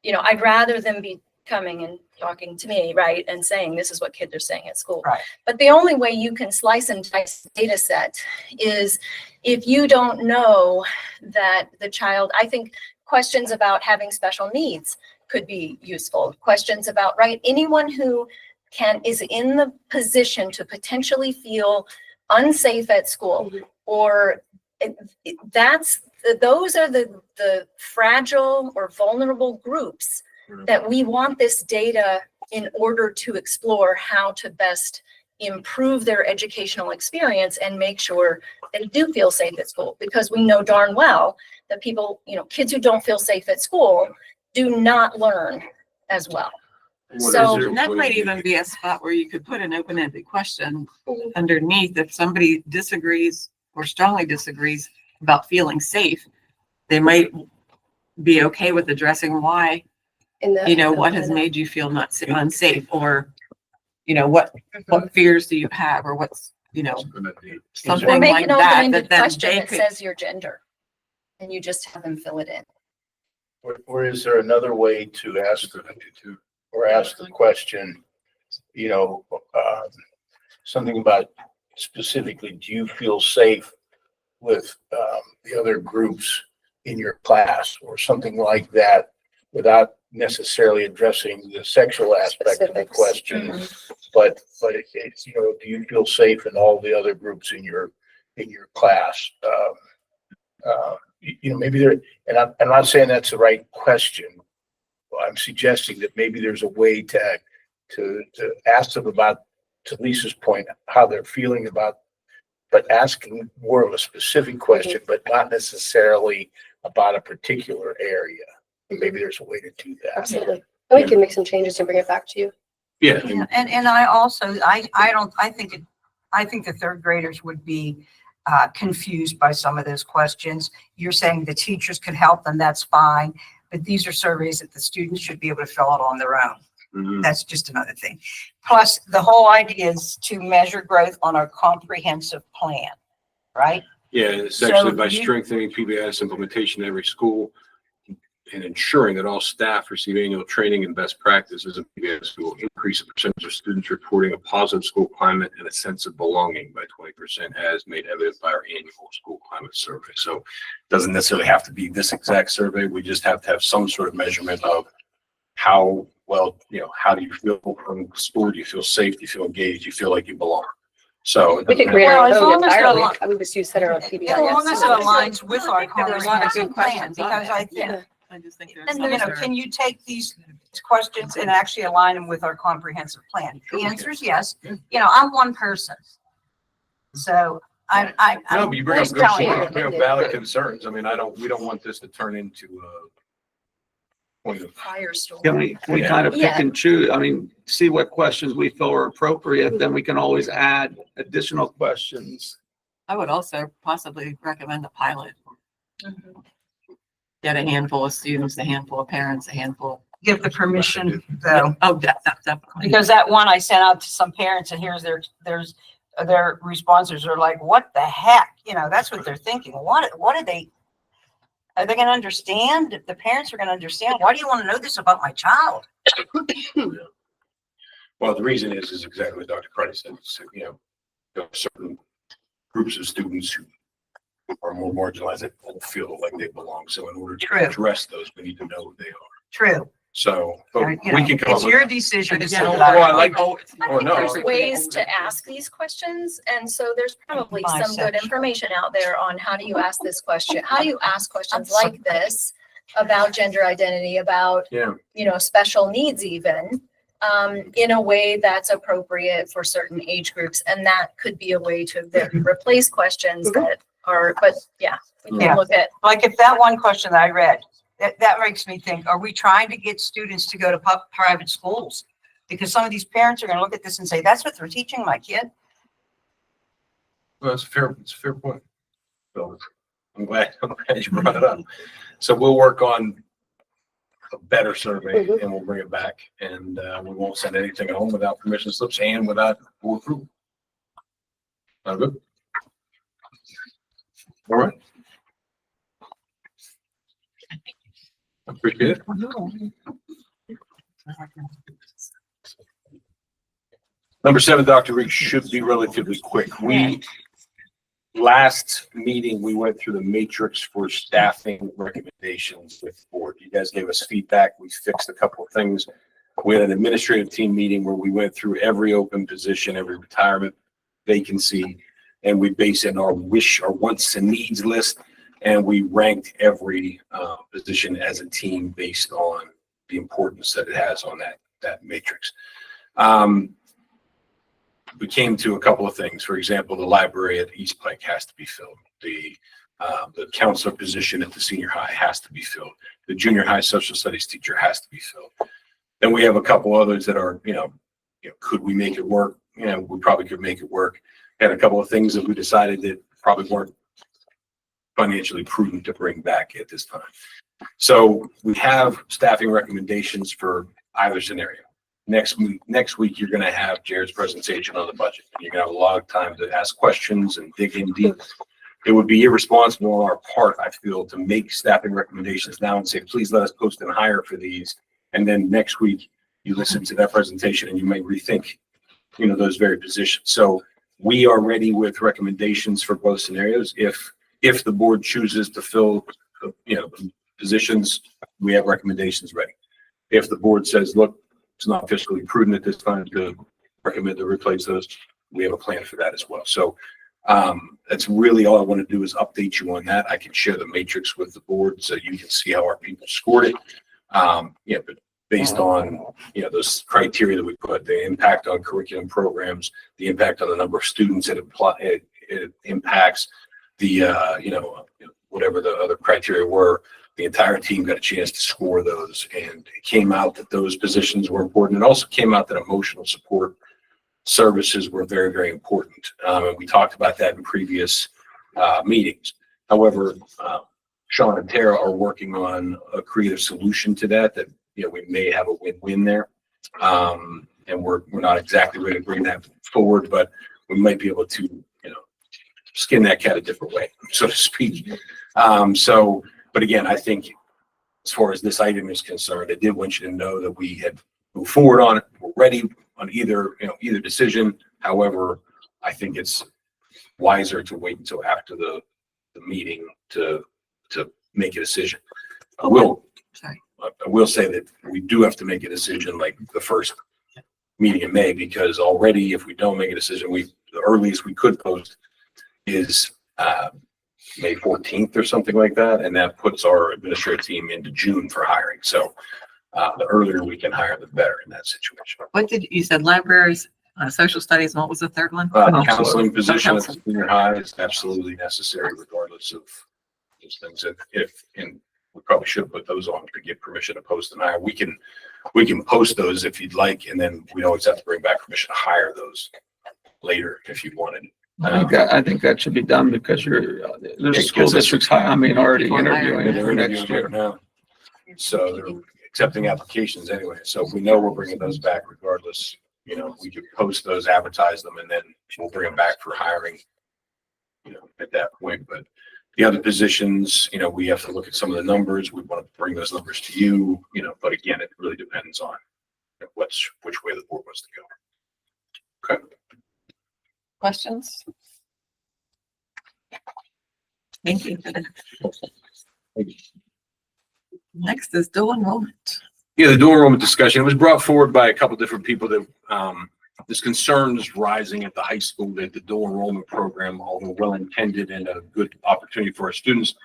I'd rather them be coming and talking to me, right? And saying, this is what kids are saying at school. Right. But the only way you can slice and dice the data set is if you don't know that the child, I think questions about having special needs could be useful. Questions about, right? Anyone who is in the position to potentially feel unsafe at school, or those are the fragile or vulnerable groups that we want this data in order to explore how to best improve their educational experience and make sure they do feel safe at school, because we know darn well that people, kids who don't feel safe at school do not learn as well. So And that might even be a spot where you could put an open-ended question underneath. If somebody disagrees or strongly disagrees about feeling safe, they might be okay with addressing why, what has made you feel unsafe, or, what fears do you have, or what's, or something make like an that, open-ended that then question they that could. says your gender, and you just have them fill it in. Or is there another way to ask the question, something about specifically, do you feel safe with the other groups in your class, or something like that, without necessarily addressing the sexual aspect of the Specifics. question, but it's, do you feel safe in all the other groups in your class? Maybe there, and I'm not saying that's the right question. I'm suggesting that maybe there's a way to ask them about, to Lisa's point, how they're feeling about, but asking more of a specific question, but not necessarily about a particular area. Maybe there's a way to do that. Absolutely. And we can make some changes and bring it back to you. Yeah. And I also, I think the third graders would be confused by some of those questions. You're saying the teachers could help them, that's fine. But these are surveys that the students should be able to fill out on their own. Mhm. That's just another thing. Plus, the whole idea is to measure growth on our comprehensive plan, right? Yeah, it's So actually by you- strengthening PBIS implementation in every school and ensuring that all staff receive annual training and best practices in PBIS will increase the percentage of students reporting a positive school climate and a sense of belonging by 20%, as made evident by our annual school climate survey. So it doesn't necessarily have to be this exact survey. We just have to have some sort of measurement of how well, how do you feel from school? Do you feel safe? Do you feel engaged? Do you feel like you belong? So We could create Well, our as own long as they're entirely. li- I would just use center on As long as it PBIS. aligns with our There are a lot of good comprehensive plan, questions on because there. I think, I just think there's and some that are- can you take these questions and actually align them with our comprehensive plan? The answer is yes. You know, I'm one person. So No, I'm but you bring up just good telling points, you. you bring up valid concerns. I mean, we don't want this to turn into a point of. Firestorm. Can we Yeah. kind of pick Yeah. and choose? I mean, see what questions we feel are appropriate, then we can always add additional questions. I would also possibly recommend a pilot. Mm-hmm. Get a handful of students, a handful of parents, a handful. Give the permission though, Oh, definitely. because that one I sent out to some parents and here's their responses are like, what the heck? You know, that's what they're thinking. What are they gonna understand? The parents are gonna understand. Why do you want to know this about my child? Well, the reason is exactly what Dr. Price said. So, you know, there are certain groups of students who are more marginalized that don't feel like they belong. So in order to True. address those, we need to know who they are. True. So, but You we know, can come up it's with. your decision to Again, decide. Well, I like- I Oh, think no. there's ways to ask these questions, and so there's probably some good Bisexual. information out there on how do you ask this question? How do you ask questions like this about gender identity, about, Yeah. you know, special needs even, in a way that's appropriate for certain age groups, and that could be a way to then replace questions that are, but yeah, we Yeah. can look at. Like if that one question that I read, that makes me think, are we trying to get students to go to private schools? Because some of these parents are gonna look at this and say, that's what they're teaching my kid. Well, it's a fair point. So I'm glad you brought it up. So we'll work on a better survey and we'll bring it back and we won't send anything home without permission slips and without board approval. Sound good? All right. Appreciate it. Number 7, Dr. Reed, should be relatively quick. Last meeting, we went through the matrix for staffing recommendations with the board. You guys gave us feedback. We fixed a couple of things. We had an administrative team meeting where we went through every open position, every retirement vacancy, and we based it on our wants and needs list. And we ranked every position as a team based on the importance that it has on that matrix. We came to a couple of things. For example, the library at East Pike has to be filled. The counselor position at the senior high has to be filled. The junior high social studies teacher has to be filled. Then we have a couple others that are, could we make it work? We probably could make it work. Had a couple of things that we decided that probably weren't financially prudent to bring back at this time. So we have staffing recommendations for either scenario. Next week, you're going to have Jared's presentation on the budget. You're going to have a lot of time to ask questions and dig in deep. It would be irresponsible on our part, I feel, to make staffing recommendations now and say, please let us post and hire for these. And then next week, you listen to that presentation and you may rethink, those very positions. So we are ready with recommendations for both scenarios. If the board chooses to fill, positions, we have recommendations ready. If the board says, look, it's not fiscally prudent at this time to recommend to replace those, we have a plan for that as well. So that's really all I want to do is update you on that. I can share the matrix with the board so you can see how our people scored it. But based on, those criteria that we put, the impact on curriculum programs, the impact on the number of students it impacts, the, whatever the other criteria were, the entire team got a chance to score those, and it came out that those positions were important. It also came out that emotional support services were very, very important. And we talked about that in previous meetings. However, Sean and Tara are working on a creative solution to that, we may have a win-win there. And we're not exactly ready to bring that forward, but we might be able to, skin that cat a different way, so to speak. But again, I think as far as this item is concerned, I did want you to know that we had moved forward on it. We're ready on either decision. However, I think it's wiser to wait until after the meeting to make a decision. I will say that we do have to make a decision like the first meeting in May, because already if we don't make a decision, the earliest we could post is May 14th or something like that. And that puts our administrative team into June for hiring. So The earlier we can hire, the better in that situation. What did, you said libraries, social studies, and what was the third one? Counseling position at Counseling. senior high is absolutely necessary regardless of those things. And we probably should put those on to get permission to post and hire. We can post those if you'd like, and then we always have to bring back permission to hire those later if you wanted. I think that should be done because there's school districts, already interviewing They're for next interviewing year. right now. So they're accepting applications anyway. So if we know we're bringing those back regardless, we could post those, advertise them, and then we'll bring them back for hiring, at that point. But the other positions, we have to look at some of the numbers. We want to bring those numbers to you, but again, it really depends on which way the board wants to go. Okay. Questions? Thank you. Next is dual enrollment. Yeah, the dual enrollment discussion, it was brought forward by a couple different people that there's concerns rising at the high school that the dual enrollment program, although well-intended and a good opportunity for our students,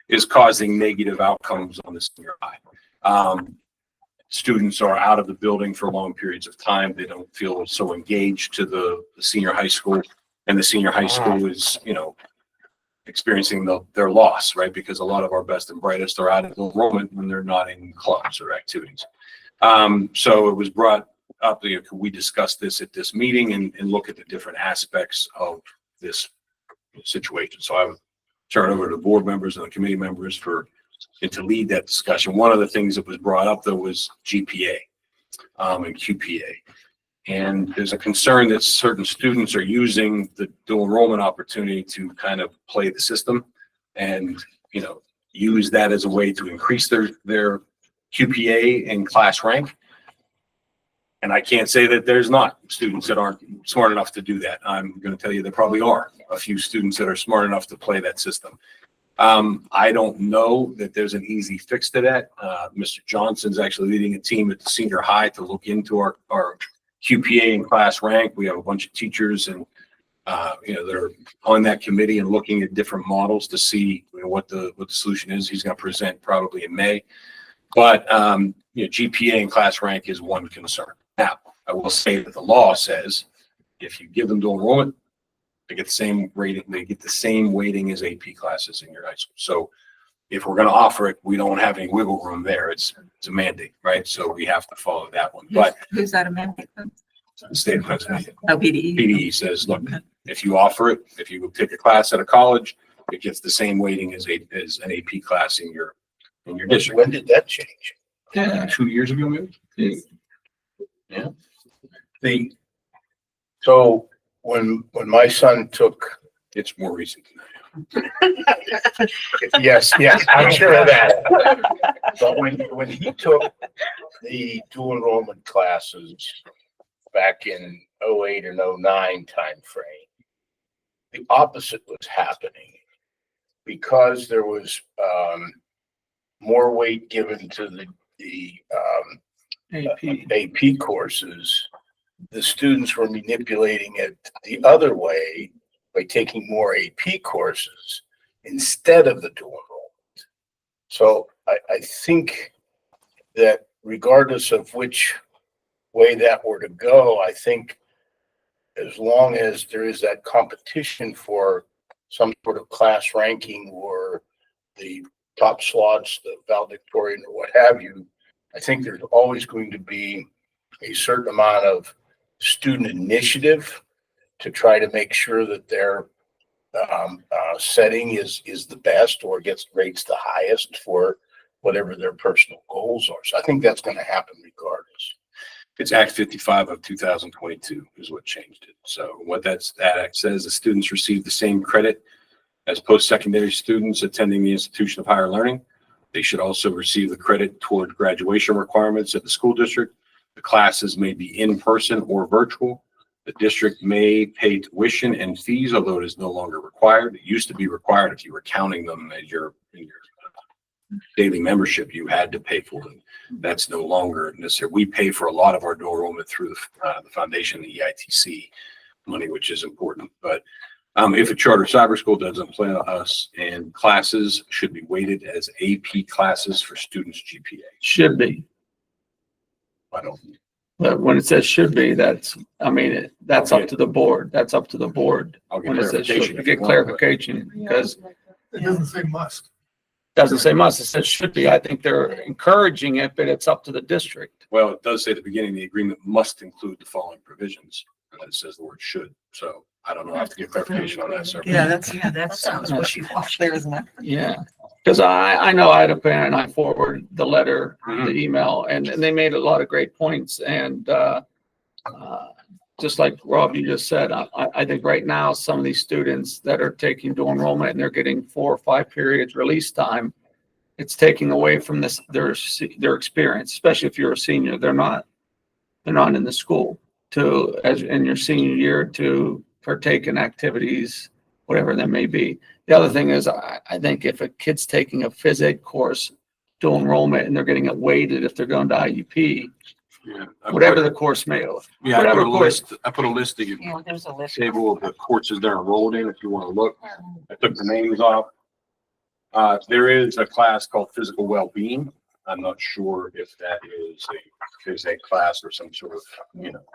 is causing negative outcomes on the senior high. Students are out of the building for long periods of time. They don't feel so engaged to the senior high school, and the senior high school is, experiencing their loss, right? Because a lot of our best and brightest are out of enrollment when they're not in clubs or activities. So it was brought up, could we discuss this at this meeting and look at the different aspects of this situation? So I would turn it over to the board members and the committee members to lead that discussion. One of the things that was brought up though was GPA and QPA. And there's a concern that certain students are using the dual enrollment opportunity to kind of play the system and, use that as a way to increase their QPA and class rank. And I can't say that there's not students that aren't smart enough to do that. I'm going to tell you there probably are a few students that are smart enough to play that system. I don't know that there's an easy fix to that. Mr. Johnson's actually leading a team at the senior high to look into our QPA and class rank. We have a bunch of teachers and that are on that committee and looking at different models to see what the solution is. He's going to present probably in May. But GPA and class rank is one concern. Now, I will say that the law says if you give them dual enrollment, they get the same rating. They get the same weighting as AP classes in your high school. So if we're going to offer it, we don't have any wiggle room there. It's a mandate, right? So we have to follow that one. But Who's that a mandate? the state of Pennsylvania, Oh, PDE. PDE says, look, if you offer it, if you take a class at a college, it gets the same weighting as an AP class in your district. When did that change? Yeah. 2 years ago, maybe. Yeah. So when my son took, It's more recent than that. yes, I'm sure of that. But when he took the dual enrollment classes back in 08 and 09 timeframe, the opposite was happening because there was more weight given to the AP courses. The students were manipulating it the other way by taking more AP courses instead of the dual enrollment. So I think that regardless of which way that were to go, I think as long as there is that competition for some sort of class ranking or the top slots, the valedictorian or what have you, I think there's always going to be a certain amount of student initiative to try to make sure that their setting is the best or gets rates the highest for whatever their personal goals are. So I think that's going to happen regardless. It's Act 55 of 2022 is what changed it. So what that act says, the students receive the same credit as post-secondary students attending the institution of higher learning. They should also receive the credit toward graduation requirements at the school district. The classes may be in person or virtual. The district may pay tuition and fees, although it is no longer required. It used to be required if you were counting them as in your daily membership, you had to pay for them. That's no longer necessary. We pay for a lot of our dual enrollment through the foundation, the EITC money, which is important. But if a charter cyber school doesn't apply to us, and classes should be weighted as AP classes for students' GPA. Should be. I don't. But when it says should be, that's, I mean, that's up to the board. That's up to the board. I'll get When it says clarification should, if get you want, but- clarification, because It doesn't say must. doesn't say must, it says should be. I think they're encouraging it, but it's up to the district. Well, it does say at the beginning, the agreement must include the following provisions, and then it says the word should. So I don't know. I have to get clarification on that, sir. Yeah, that sounds wishy-washy. There isn't it? Yeah, because I know I had a parent, I forwarded the letter, the Mhm. email, and they made a lot of great points. And just like Rob, you just said, I think right now, some of these students that are taking dual enrollment and they're getting 4 or 5 periods release time, it's taking away from their experience, especially if you're a senior. They're not in the school as in your senior year to partake in activities, whatever that may be. The other thing is, I think if a kid's taking a phys ed course, dual enrollment, and they're getting it weighted if they're going to IUP, Yeah. whatever the course may have. Yeah, I whatever put a course- list, I put a list of Yeah, there's a list. table of the courses they're enrolled in, if you want to look. I took the names off. There is a class called physical well-being. I'm not sure if that is a class or some sort of,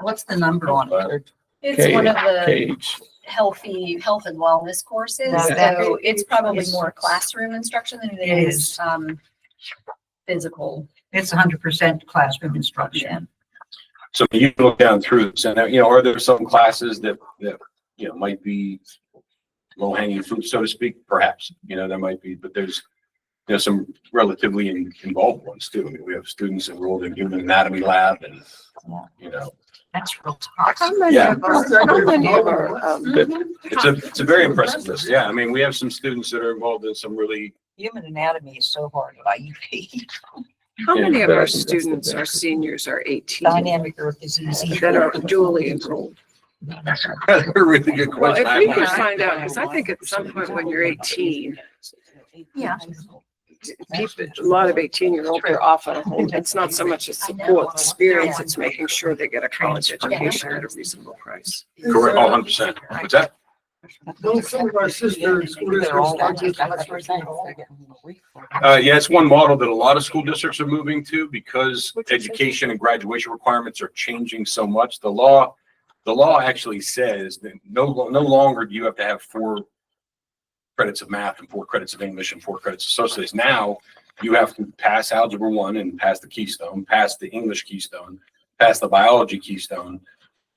What's the number on it? It's one of the Cage. health and wellness courses, Okay. so it's probably It's- more classroom instruction than it It is, physical. It's 100% classroom instruction. so you can look down through this and, are there some classes that, might be low hanging fruit, so to speak? Perhaps, there might be, but there's some relatively involved ones too. I mean, we have students enrolled in human anatomy lab and, That's real tough. Yeah. Good. it's a very impressive list. Yeah. I mean, we have some students that are involved in some really, Human anatomy is so hard at IUP. How many of our students are seniors are 18 Dynamic earth is easy. that are dually enrolled? really good Well, question. if we could find out, because I think at some point when you're 18, Yeah. a lot of 18-year-olds are off on a hold. It's not so much a support experience, it's making sure they get a college education at a reasonable price. Correct. 100%. What's that? Don't some of our sister school districts Yeah, it's one model that a lot of school districts are moving to because education and graduation requirements are changing so much. The law actually says that no longer do you have to have 4 credits of math and 4 credits of English and 4 credits of social studies. Now you have to pass Algebra 1 and pass the Keystone, pass the English Keystone, pass the Biology Keystone,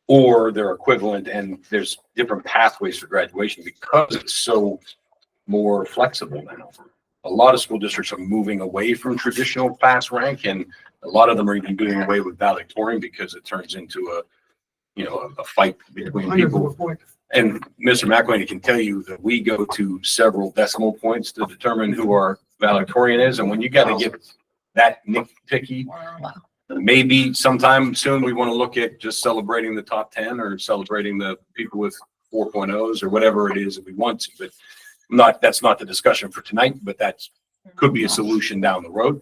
or their equivalent, and there's different pathways for graduation because it's so more flexible now. A lot of school districts are moving away from traditional class rank, and a lot of them are even doing away with valedictorian because it turns into a fight between people. And Mr. McElhaney can tell you that we go to several decimal points to determine who our valedictorian is, and when you got to get that nitpicky, maybe sometime soon we want to look at just celebrating the top 10 or celebrating the people with 4.0s or whatever it is that we want to, but that's not the discussion for tonight, but that could be a solution down the road.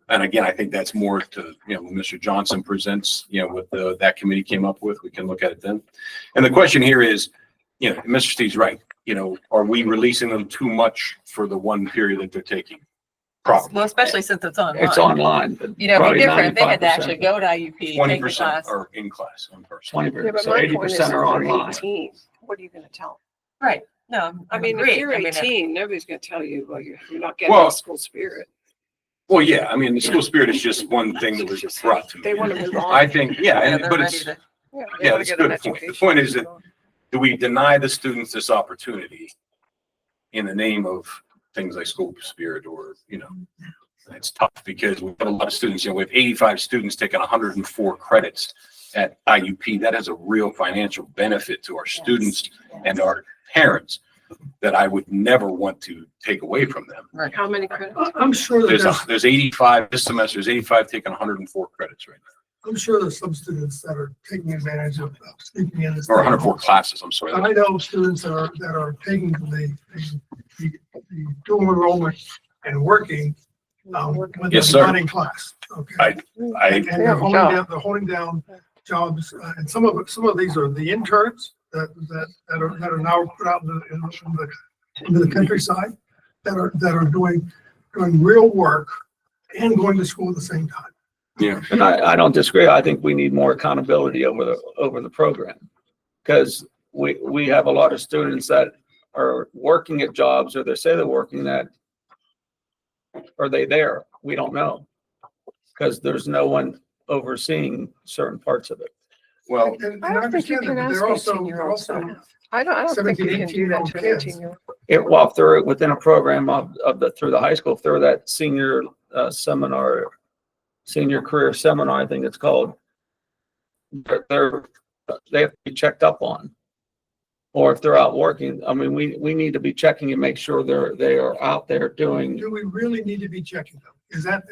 And again, I think that's more to, when Mr. Johnson presents, what that committee came up with, we can look at it then. And the question here is, Mr. Steve's right. Are we releasing them too much for the one period that they're taking? Probably. Well, especially since it's online. It's online. but It'd be probably different if they had to 95%. actually go to IUP, take the 20% class. are in class in person. 20%, Yeah, but so my point is, 80% if are they're online. 18, what are you going to tell Right. No, them? I mean, if agree. you're I mean, 18, nobody's going to tell you, well, you're not getting Well- the school spirit. Well, yeah, I mean, the school spirit is just one thing that was brought to me. They want to move on. I think, Yeah, and, they're but ready it's, to. They yeah, wanna it's a get an good point. The education. point is that, do we deny the students this opportunity in the name of things like school spirit or, it's tough because we have a lot of students, we have 85 students taking 104 credits at IUP. That has a real financial benefit to our students and our parents that I would never want to take away from them. Right. How many credits? I'm sure that There's 85 this semester, there's 85 taking 104 credits right now, I'm sure there's some students that are taking advantage of sneaking in. or 104 classes, I'm sorry. And I know students that are taking the dual enrollment and working, when they're Yes, sir. not in class. Okay. And they're holding down jobs, and some of these are the interns that are now put out into the countryside that are doing real work and going to school at the same time. Yeah. And I don't disagree. I think we need more accountability over the program. Because we have a lot of students that are working at jobs, or they say they're working that, are they there? We don't know. Because there's no one overseeing certain parts of it. Well, And I don't think you can ask they're also, 18-year-olds they're that. also I don't think 17, you can do that to an 18-year-old 18-year-old. Well, if they're within a program through the high school, if they're that senior seminar, senior career seminar, I think it's called, they have to be checked up on. Or if they're out working, I mean, we need to be checking and make sure they are out there doing. Do we really need to be checking them? Is that,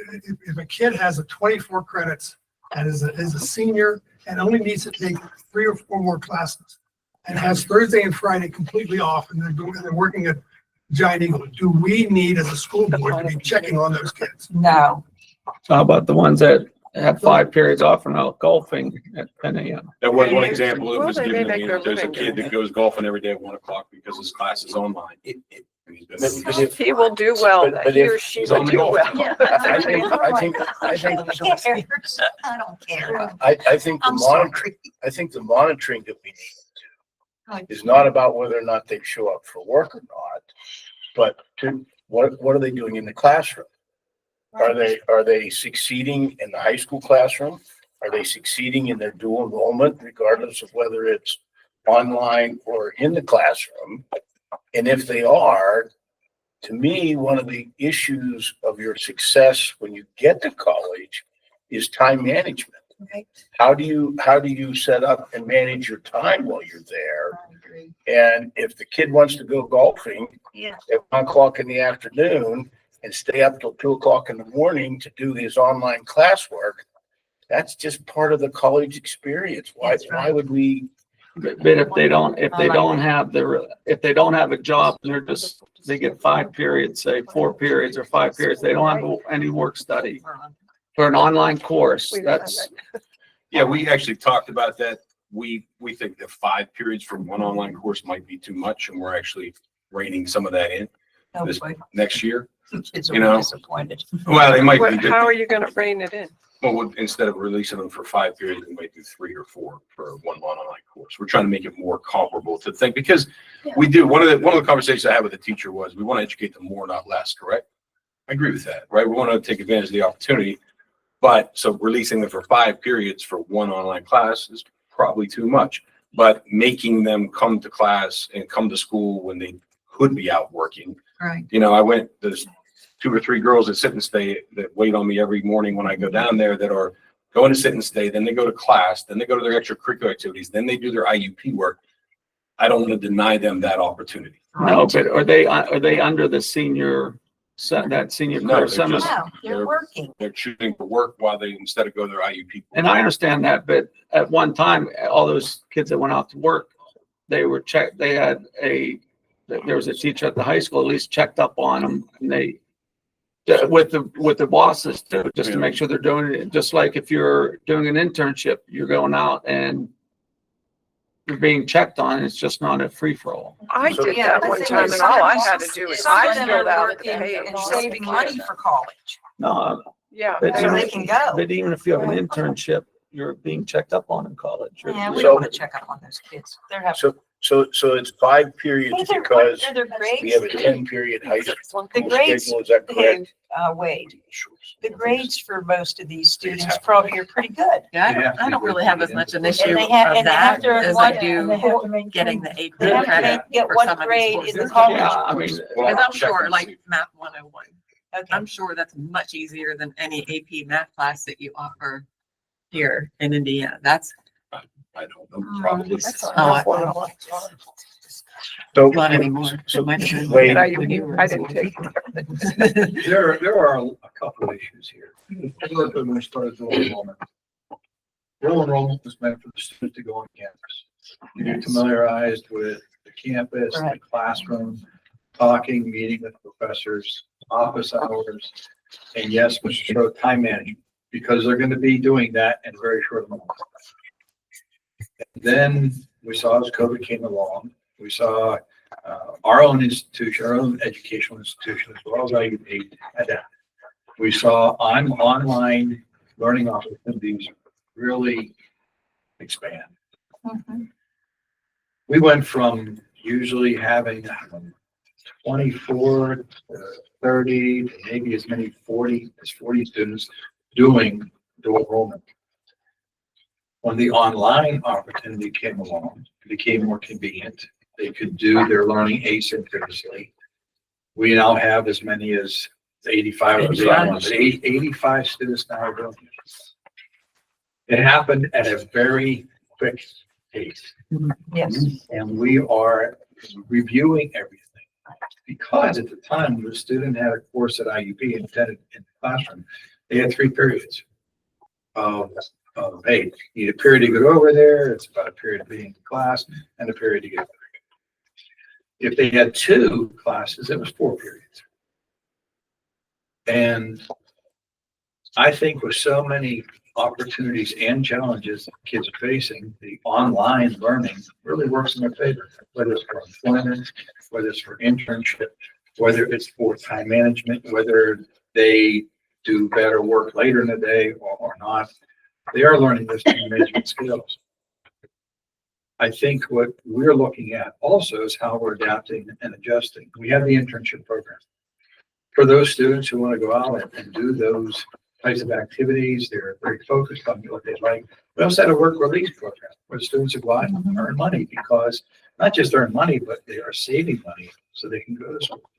if a kid has a 24 credits and is a senior and only needs to take 3 or 4 more classes and has Thursday and Friday completely off and they're working at Giant Eagle, do we need as a school board to be checking on those kids? No. How about the ones that have 5 periods off and out golfing at 10 a.m.? that was one example that Well, was they given may to me. make their There's a living kid doing that goes golfing every day at 1 o'clock because his class is online. He will do well. But He or if- she he's will on the do golf well. team. I don't care. I think the I'm monitoring, I think the monitoring that we need is not about whether or not they show up for work or not, but what are they doing in the classroom? Are they succeeding in the high school classroom? Are they succeeding in their dual enrollment, regardless of whether it's online or in the classroom? And if they are, to me, one of the issues of your success when you get to college is time management. Right. How do you set up and manage your time while you're there? And if the kid wants to go golfing Yeah. at 1 o'clock in the afternoon and stay up till 2 o'clock in the morning to do his online classwork, that's just part of the college experience. Why would we? But if they don't have a job, they get 5 periods, say 4 periods or 5 periods, they don't have any work study for an online course. Yeah, we actually talked about that. We think that 5 periods for one online course might be too much, and we're actually reining some of that in this next year. Kids You will be know, disappointed. well, they might be. How are you gonna rein it in? Well, instead of releasing them for 5 periods, we might do 3 or 4 for one online course. We're trying to make it more comparable to think, because we do, one of the conversations I had with the teacher was, we want to educate them more, not less, correct? I agree with that, right? We want to take advantage of the opportunity, but so releasing them for 5 periods for one online class is probably too much. But making them come to class and come to school when they could be out working. Right. You know, there's 2 or 3 girls that sit and stay that wait on me every morning when I go down there that are going to sit and stay. Then they go to class, then they go to their extracurricular activities, then they do their IUP work. I don't want to deny them that opportunity. No, but are they under the senior career No, seminar? No, they're working. They're choosing to work while they, instead of go to their IUP. And I understand that, but at one time, all those kids that went out to work, they were checked, there was a teacher at the high school, at least checked up on them, and they, with the bosses too, just to make sure they're doing it. Just like if you're doing an internship, you're going out and you're being checked on, it's just not a free-for-all. I did Yeah, that I one think time, and some all I of had them- to do is some I of them filled are out the working pay and and saving money for college. No, Yeah. but So they can go. but even if you have an internship, you're being checked up on in college. Yeah, we So- don't want to check up on those kids. They're having. So it's 5 periods because Their we have a grades, 10-period high school the grades, schedule, is that correct? Wade, the grades for most of these students probably are pretty good. Yeah, I don't really have as much an issue And of they have, and they have that to, as one, I and they do have to make. getting the AP They have to credit get for one some of these grade courses. in the college. Yeah, I mean, Well, Because I'm check sure and like see. Math 101, Okay. I'm sure that's much easier than any AP math class that you offer here in Indiana. That's I don't know, probably. So, not anymore. so It might have been Wade, when you were- I didn't take it. There are a couple of issues here. Look, when we started dual enrollment. Dual enrollment was meant for the students to go on campus. You get familiarized with the campus, the classroom, talking, meeting with professors, office hours. And yes, Mr. Stroh, time management, because they're going to be doing that in a very short amount of time. Then we saw as COVID came along, we saw our own institution, our own educational institution, as well as IUP, adapt. We saw online learning opportunities really expand. We went from usually having 24 to 30, to maybe as many 40 students doing dual enrollment. When the online opportunity came along, it became more convenient. They could do their learning asynchronously. We now have as many as 85 students now are doing it. It happened at a very quick pace. Yes. And we are reviewing everything. Because at the time, when the student had a course at IUP and attended in the classroom, they had 3 periods of, hey, you need a period to get over there, it's about a period of being in class, and a period to get over there. If they had 2 classes, it was 4 periods. And I think with so many opportunities and challenges that kids are facing, the online learning really works in their favor, whether it's for employment, whether it's for internship, whether it's for time management, whether they do better work later in the day or not. They are learning those time management skills. I think what we're looking at also is how we're adapting and adjusting. We have the internship program. For those students who want to go out and do those types of activities, they're very focused on what they like. We also had a work release program where students go out and earn money, because not just earn money, but they are saving money so they can go to school.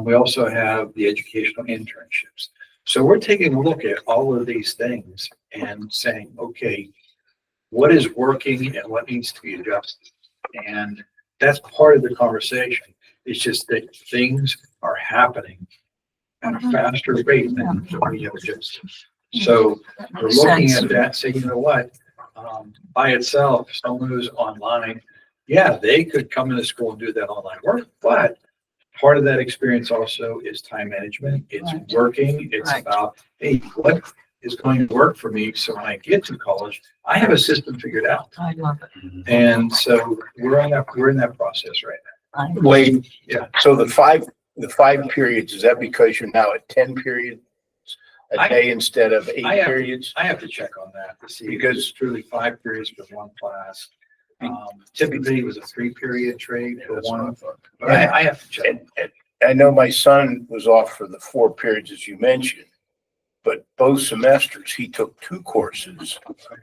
We also have the educational internships. So we're taking a look at all of these things and saying, okay, what is working and what needs to be adjusted? And that's part of the conversation. It's just that things are happening at a faster rate than we have adjusted. So we're looking at that, saying, you know what, by itself, someone who's online, yeah, they could come into school and do that online work, but part of that experience also is time management. It's working. It's about, hey, what is going to work for me so when I get to college, I have a system figured out. I love it. And so we're in that process right now. Wait, Yeah. so the five periods, is that because you're now at 10 periods a day instead of 8 periods? I have to check on that to see, Because- because it's truly 5 periods for one class. Typically it was a 3-period trade for one, but I have to check. And I know my son was off for the 4 periods, as you mentioned, but both semesters he took 2 courses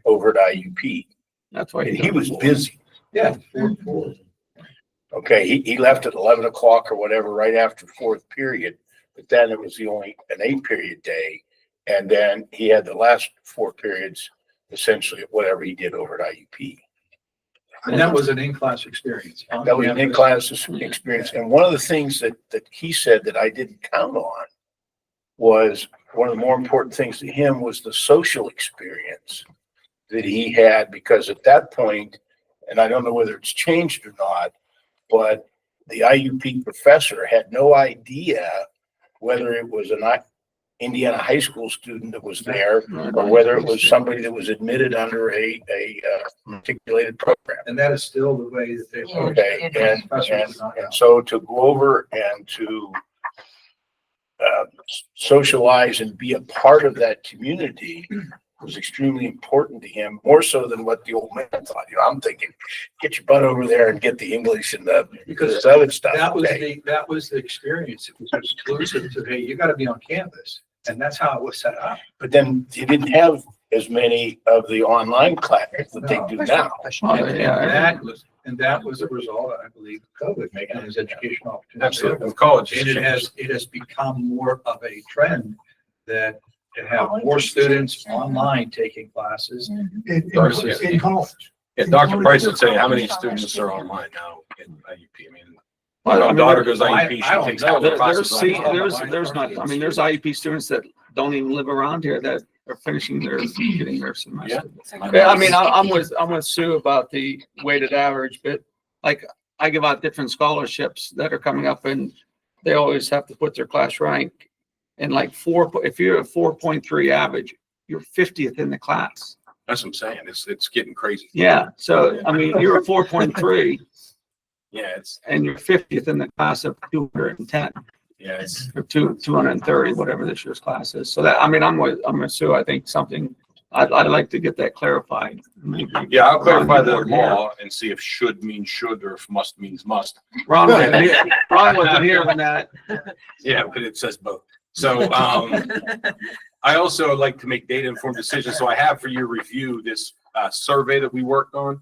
over at IUP. That's why And he was busy. Yeah. 4. Okay, he left at 11 o'clock or whatever, right after 4th period, but then it was only an 8-period day. And then he had the last 4 periods, essentially at whatever he did over at IUP. And that was an in-class experience. That was an in-class experience. And one of the things that he said that I didn't count on was one of the more important things to him was the social experience that he had, because at that point, and I don't know whether it's changed or not, but the IUP professor had no idea whether it was an Indiana high school student that was there or whether it was somebody that was admitted under a articulated program. And that is still the way that they. Okay, and so to go over and to socialize and be a part of that community was extremely important to him, more so than what the old man thought. You know, I'm thinking, get your butt over there and get the English and this other stuff. That was the experience. It was exclusive to, hey, you got to be on campus. And that's how it was set up. But then you didn't have as many of the online classes that they do now. And that was a result, I believe, of COVID making his educational opportunities. Absolutely. College has And it has become more of a trend that to have more students online taking classes. In college. Yeah, Dr. Price would say, how many students are online now in IUP? I mean, my daughter goes IUP, she takes half the classes online. There's IEP students that don't even live around here that are finishing getting their semester. Yeah, I mean, I'm with Sue about the weighted average, but like I give out different scholarships that are coming up and they always have to put their class rank. And like if you're a 4.3 average, you're 50th in the class. That's what I'm saying. It's getting crazy. Yeah. So, I mean, you're a 4.3. Yeah, and you're 50th in the class of 210. Yeah, it's, for 230, whatever this year's class is. So that, I mean, I'm with Sue. I think something, I'd like to get that clarified. Maybe yeah, I'll clarify the Ron, yeah. law and see if should means should or if must means must. Ron wasn't here when that. Yeah, but it says both. So, I also like to make data informed decisions. So I have for your review this survey that we worked on.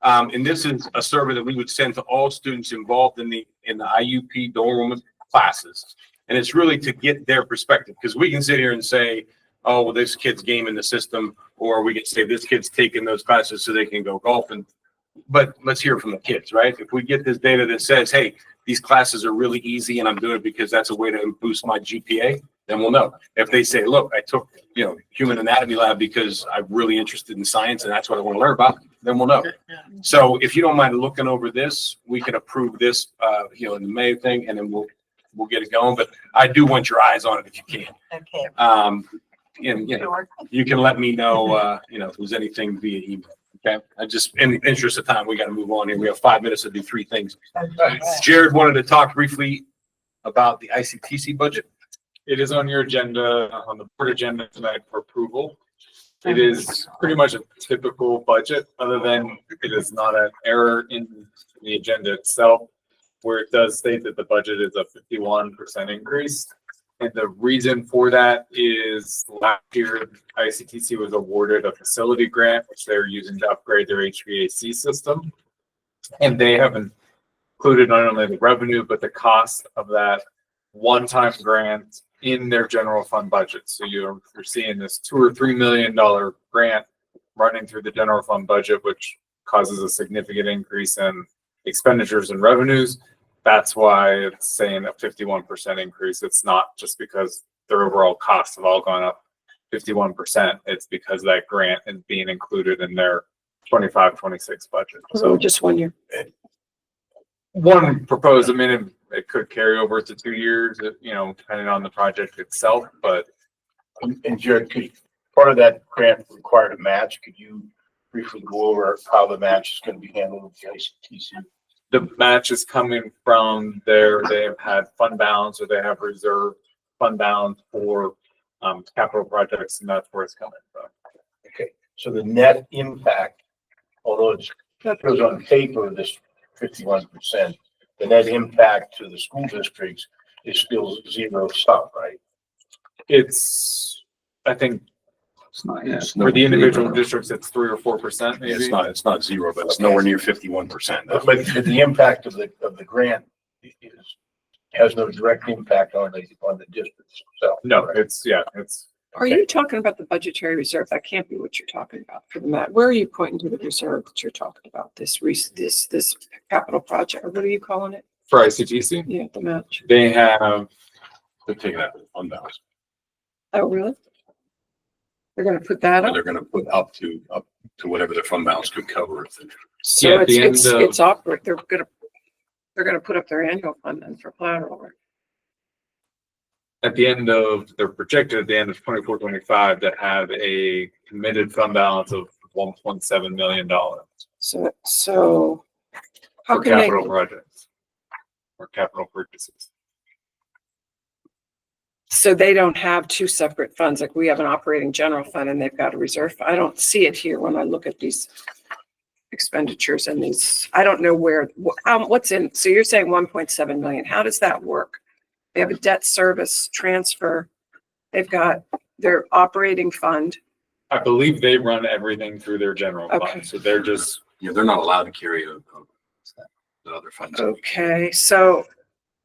And this is a survey that we would send to all students involved in the IUP dual enrollment classes. And it's really to get their perspective, because we can sit here and say, oh, well, this kid's gaming the system, or we can say this kid's taking those classes so they can go golfing. But let's hear from the kids, right? If we get this data that says, hey, these classes are really easy and I'm doing it because that's a way to boost my GPA, then we'll know. If they say, look, I took, human anatomy lab because I'm really interested in science and that's what I want to learn about, then we'll know. So if you don't mind looking over this, we can approve this, in the May thing, and then we'll get it going. But I do want your eyes on it if you can. Okay. And you can let me know, if there's anything via email. Okay. I just, in the interest of time, we got to move on here. We have 5 minutes to do 3 things. Jared wanted to talk briefly about the ICTC budget. It is on your agenda, on the board agenda tonight for approval. It is pretty much a typical budget, other than it is not an error in the agenda itself, where it does state that the budget is a 51% increase. And the reason for that is last year, ICTC was awarded a facility grant, which they're using to upgrade their HVAC system. And they have included not only the revenue, but the cost of that one-time grant in their general fund budget. So you're seeing this $2 or $3 million grant running through the general fund budget, which causes a significant increase in expenditures and revenues. That's why it's saying a 51% increase. It's not just because their overall costs have all gone up 51%. It's because that grant is being included in their 25-26 budget. So just 1 year. One proposed, it could carry over to 2 years, depending on the project itself, but. And Jared, part of that grant required a match. Could you briefly go over how the match is going to be handled with the ICTC? The match is coming from they've had fund balance, or they have reserved fund balance for capital projects, and that's where it's coming from. Okay, so the net impact, although it goes on paper, this 51%, the net impact to the school districts is still zero sum, right? It's, I think, It's not, yeah. for the individual districts, it's 3 or 4%, maybe. It's not zero, but it's nowhere near 51%. But the impact of the grant has no direct impact on the districts. So No, it's. Are you talking about the budgetary reserve? That can't be what you're talking about for the mat. Where are you pointing to the reserve that you're talking about? This capital project, or what are you calling it? For ICTC, Yeah, the match. they have, They're taking that fund balance. Oh, really? They're gonna put that And up? they're going to put up to whatever their fund balance could cover. So Yeah, at the end it's awkward. They're gonna put up their annual fund then for collateral. they're projected at the end of 24-25 to have a committed fund balance of $1.7 million So how for can they, capital projects or capital purchases. so they don't have two separate funds, like we have an operating general fund and they've got a reserve? I don't see it here when I look at these expenditures and these, I don't know what's in, so you're saying 1.7 million. How does that work? They have a debt service transfer. They've got their operating fund. I believe they run everything through their general Okay. fund, so they're just. They're not allowed to carry the other funds. Okay, so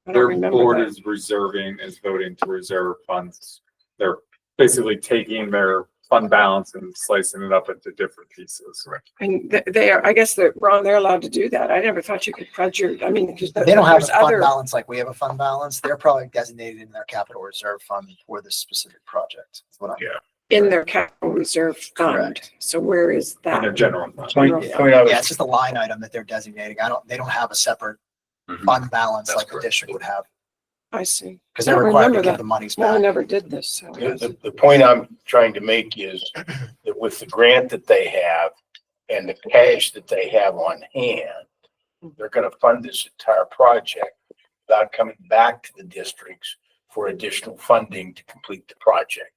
I don't Their remember board that. is voting to reserve funds. They're basically taking their fund balance and slicing it up into different pieces. Correct. And they are, I guess they're allowed to do that. I never thought you could fudge your, because They don't have a there's fund other. balance like we have a fund balance. They're probably designated in their capital reserve fund for this specific project. That's what Yeah. In their capital reserve fund. Correct. So where is In their that? general fund. Yeah, it's just a line item that they're designating. They don't have a separate Mhm. fund balance That's like the correct. district would have, I see. because I they're don't required to remember give that. the monies No, I back. never did this, so. The point I'm trying to make is that with the grant that they have and the cash that they have on hand, they're going to fund this entire project without coming back to the districts for additional funding to complete the project.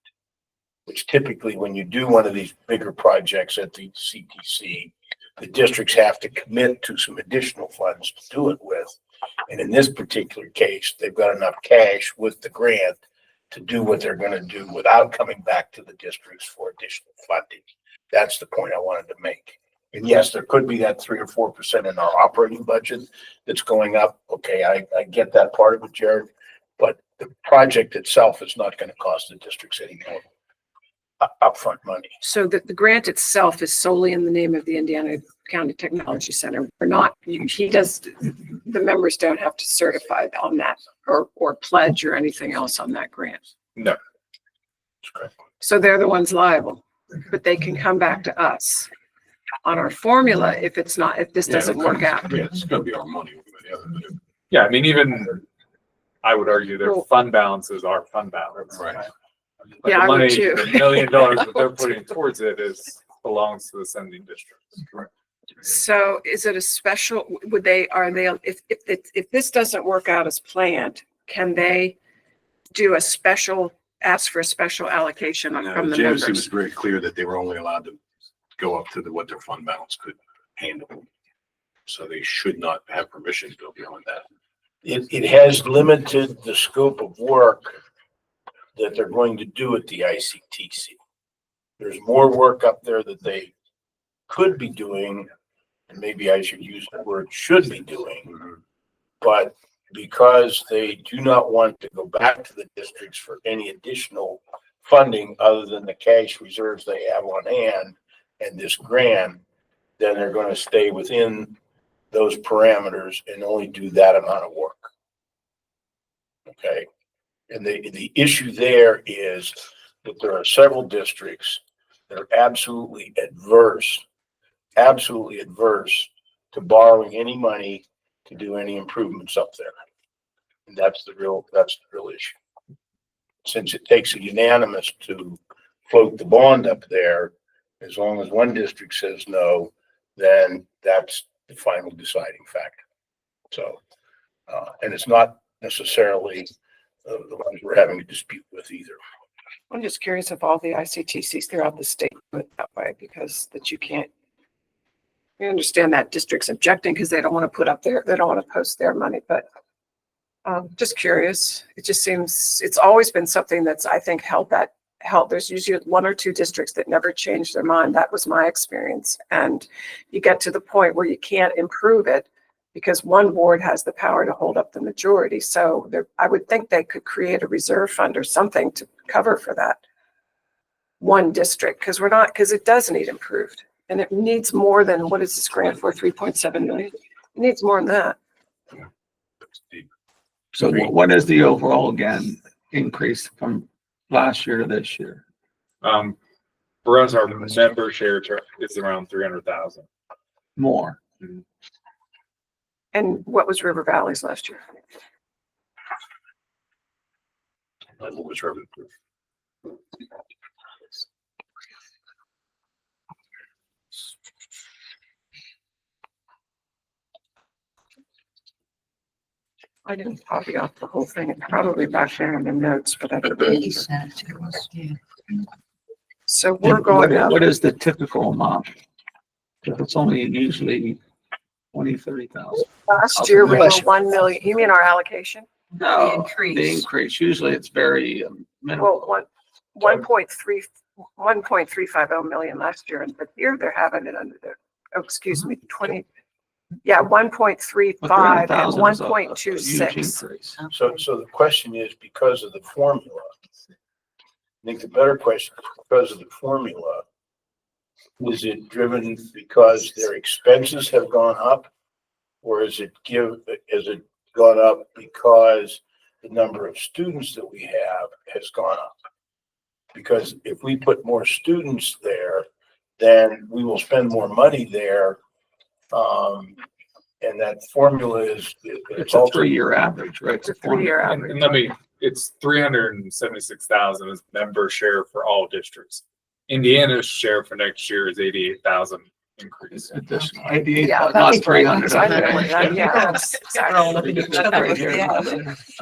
Which typically, when you do one of these bigger projects at the CTC, the districts have to commit to some additional funds to do it with. And in this particular case, they've got enough cash with the grant to do what they're going to do without coming back to the districts for additional funding. That's the point I wanted to make. And yes, there could be that 3 or 4% in our operating budget that's going up. Okay, I get that part of it, Jared, but the project itself is not going to cost the districts any more upfront money. So the grant itself is solely in the name of the Indiana County Technology Center. Or not, he does, the members don't have to certify on that or pledge or anything else on that grant. No. So they're the ones liable, but they can come back to us on our formula if this doesn't work out. Yeah, it's gonna be our money. Yeah, I mean, even, I would argue their fund balance is our fund balance. Right. But Yeah, the I would money, too. the $1 million that they're putting towards it belongs to the sending district. Correct. So is it a special, if this doesn't work out as planned, can they do ask for a special allocation from the JFC members? was very clear that they were only allowed to go up to what their fund balance could handle. So they should not have permission to go beyond that. It has limited the scope of work that they're going to do at the ICTC. There's more work up there that they could be doing, and maybe I should use the word should be doing, but because they do not want to go back to the districts for any additional funding other than the cash reserves they have on hand and this grant, then they're going to stay within those parameters and only do that amount of work. Okay. And the issue there is that there are several districts that are absolutely adverse to borrowing any money to do any improvements up there. And that's the real issue. Since it takes a unanimous to float the bond up there, as long as one district says no, then that's the final deciding factor. So, and it's not necessarily the ones we're having a dispute with either. I'm just curious if all the ICTCs throughout the state do it that way, because you can't. I understand that districts objecting because they don't want to they don't want to post their money, but just curious. It just seems it's always been something that's, I think, held. There's usually 1 or 2 districts that never change their mind. That was my experience. And you get to the point where you can't improve it because one board has the power to hold up the majority. So I would think they could create a reserve fund or something to cover for that one district, because it does need improved. And it needs more than, what is this grant for, 3.7 million? It needs more than that. So what is the overall, again, increase from last year to this year? For us, our member share is around 300,000. More. Mhm. And what was River Valley's last year? What was revenue? I didn't copy off the whole thing. It's probably back there in the notes, but I don't remember. So we're going up. What is the typical amount? If it's only usually 20, 30,000. Last year we were 1 million. You mean our allocation? No, The increase. the increase. Usually it's very minimal. Well, 1.350 million last year, but here they're having it under the, 20, yeah, 1.35 and 1.26. So the question is, because of the formula, I think the better question is, because of the formula, is it driven because their expenses have gone up? Or is it gone up because the number of students that we have has gone up? Because if we put more students there, then we will spend more money there. And that formula is, It's a 3-year average, right? It's a 3-year average. And it's 376,000 is member share for all districts. Indiana's share for next year is 88,000 increase. Additional 88, Yeah, not that's 300. I know, yeah, exactly.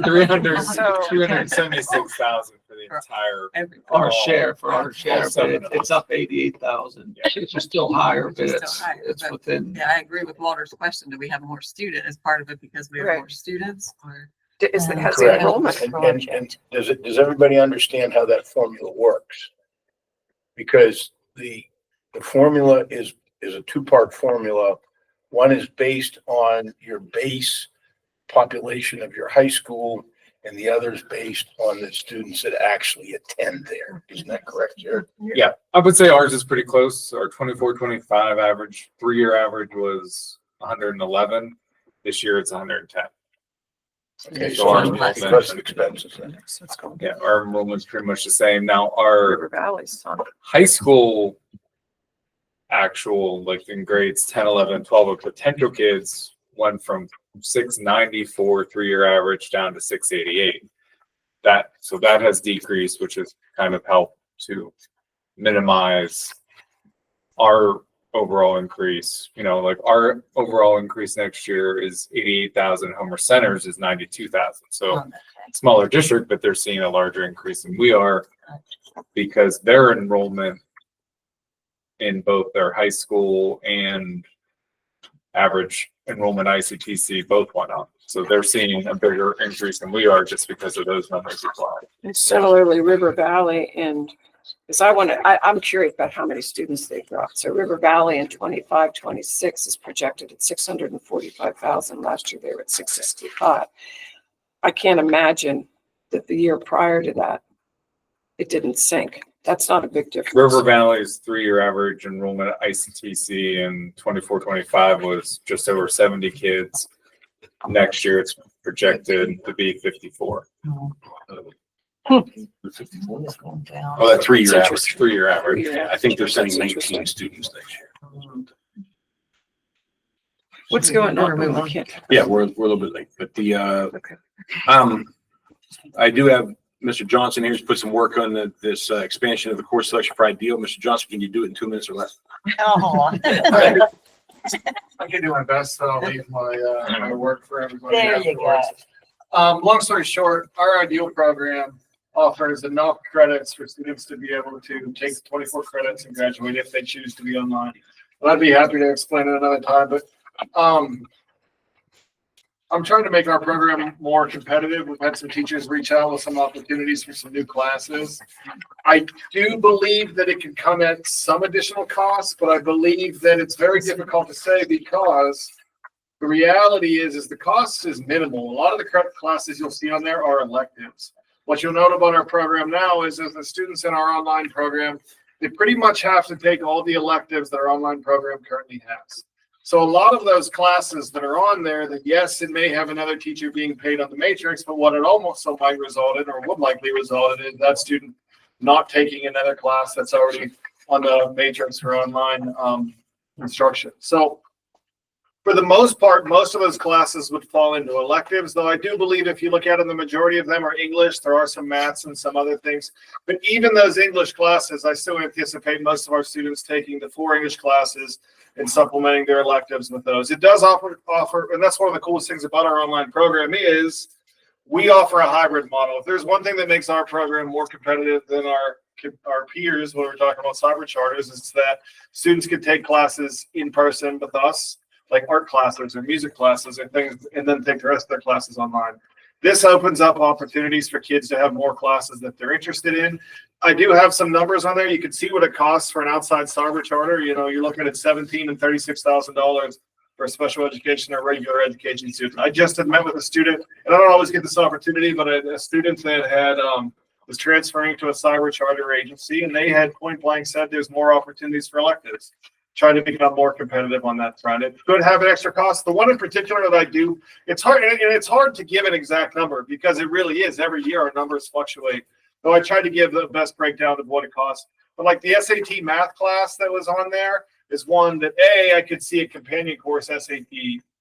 Three hundred, So- 376,000 for the entire. Our share, for our all share, but seven of it's us. up 88,000. It's still higher, but It's still it's, higher, it's but- within. Yeah, I agree with Walter's question. Do we have more student as part of it because we have Right. more students or? Has the Correct. enrollment And does everybody understand how that formula works? Because the formula is a two-part formula. One is based on your base population of your high school, and the other is based on the students that actually attend there. Isn't that correct, Jared? Yeah, I would say ours is pretty close. Our 24-25 average, 3-year average was 111. This year it's 110. Okay, So so our it's enrollment- less expenses then. Let's go. Yeah, our enrollment's pretty much the same. Now, our River Valley's on. high school actual, like in grades 10, 11, 12 of potential kids went from 694 3-year average down to 688. So that has decreased, which has kind of helped to minimize our overall increase. You know, like our overall increase next year is 88,000. Homer Centers is 92,000. So smaller district, but they're seeing a larger increase than we are because their enrollment in both their high school and average enrollment ICTC both went up. So they're seeing a bigger increase than we are just because of those numbers as well. And similarly, River Valley and, because I'm curious about how many students they've got. So River Valley in 25-26 is projected at 645,000. Last year they were at 665. I can't imagine that the year prior to that, it didn't sink. That's not a big difference. River Valley's 3-year average enrollment at ICTC in 24-25 was just over 70 kids. Next year, it's projected to be 54. Oh, that 3-year average. 3-year average. Yeah. I think they're sending That's 19 interesting. students next year. What's going on? We can't. Yeah, we're a little bit late, but Okay. I do have Mr. Johnson here to put some work on this expansion of the course selection for Ideal. Mr. Johnson, can you do it in 2 minutes or less? Oh. I can do my best, so I'll leave my work for everybody. There you go. Afterwards. Long story short, our Ideal program offers enough credits for students to be able to take 24 credits and graduate if they choose to be online. But I'd be happy to explain it another time, but I'm trying to make our program more competitive. We've had some teachers reach out with some opportunities for some new classes. I do believe that it can come at some additional costs, but I believe that it's very difficult to say because the reality is the cost is minimal. A lot of the classes you'll see on there are electives. What you'll note about our program now is that the students in our online program, they pretty much have to take all the electives that our online program currently has. So a lot of those classes that are on there, that yes, it may have another teacher being paid on the matrix, but what it almost so might result in, or would likely result in, is that student not taking another class that's already on the matrix or online instruction. So for the most part, most of those classes would fall into electives, though I do believe if you look at it, the majority of them are English. There are some maths and some other things. But even those English classes, I still anticipate most of our students taking the 4 English classes and supplementing their electives with those. It does offer, and that's one of the coolest things about our online program is we offer a hybrid model. If there's one thing that makes our program more competitive than our peers when we're talking about cyber charters, it's that students can take classes in person with us, like art classes or music classes and things, and then take the rest of their classes online. This opens up opportunities for kids to have more classes that they're interested in. I do have some numbers on there. You can see what it costs for an outside cyber charter. You know, you're looking at $17,000 and $36,000 for a special education or regular education student. I just had met with a student, and I don't always get this opportunity, but a student that had was transferring to a cyber charter agency, and they had point blank said there's more opportunities for electives. Try to become more competitive on that front. It could have an extra cost. The one in particular that I do, it's hard, and it's hard to give an exact number because it really is. Every year our numbers fluctuate. So I tried to give the best breakdown of what it costs. But like the SAT math class that was on there is one that I could see a companion course SAT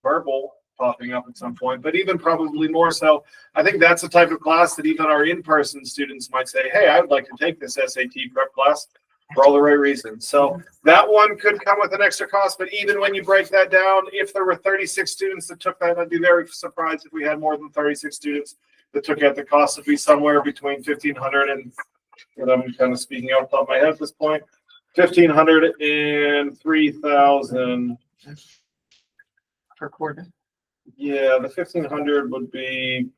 verbal popping up at some point, but even probably more so, I think that's the type of class that even our in-person students might say, hey, I would like to take this SAT prep class. for all the right reasons. So that one could come with an extra cost, but even when you break that down, if there were 36 students that took that, I'd be very surprised if we had more than 36 students that took it. The cost would be somewhere between 1,500 and, and I'm kind of speaking off the top of my head at this point, 1,500 and 3,000 per quarter. Yeah, the 1,500 would be.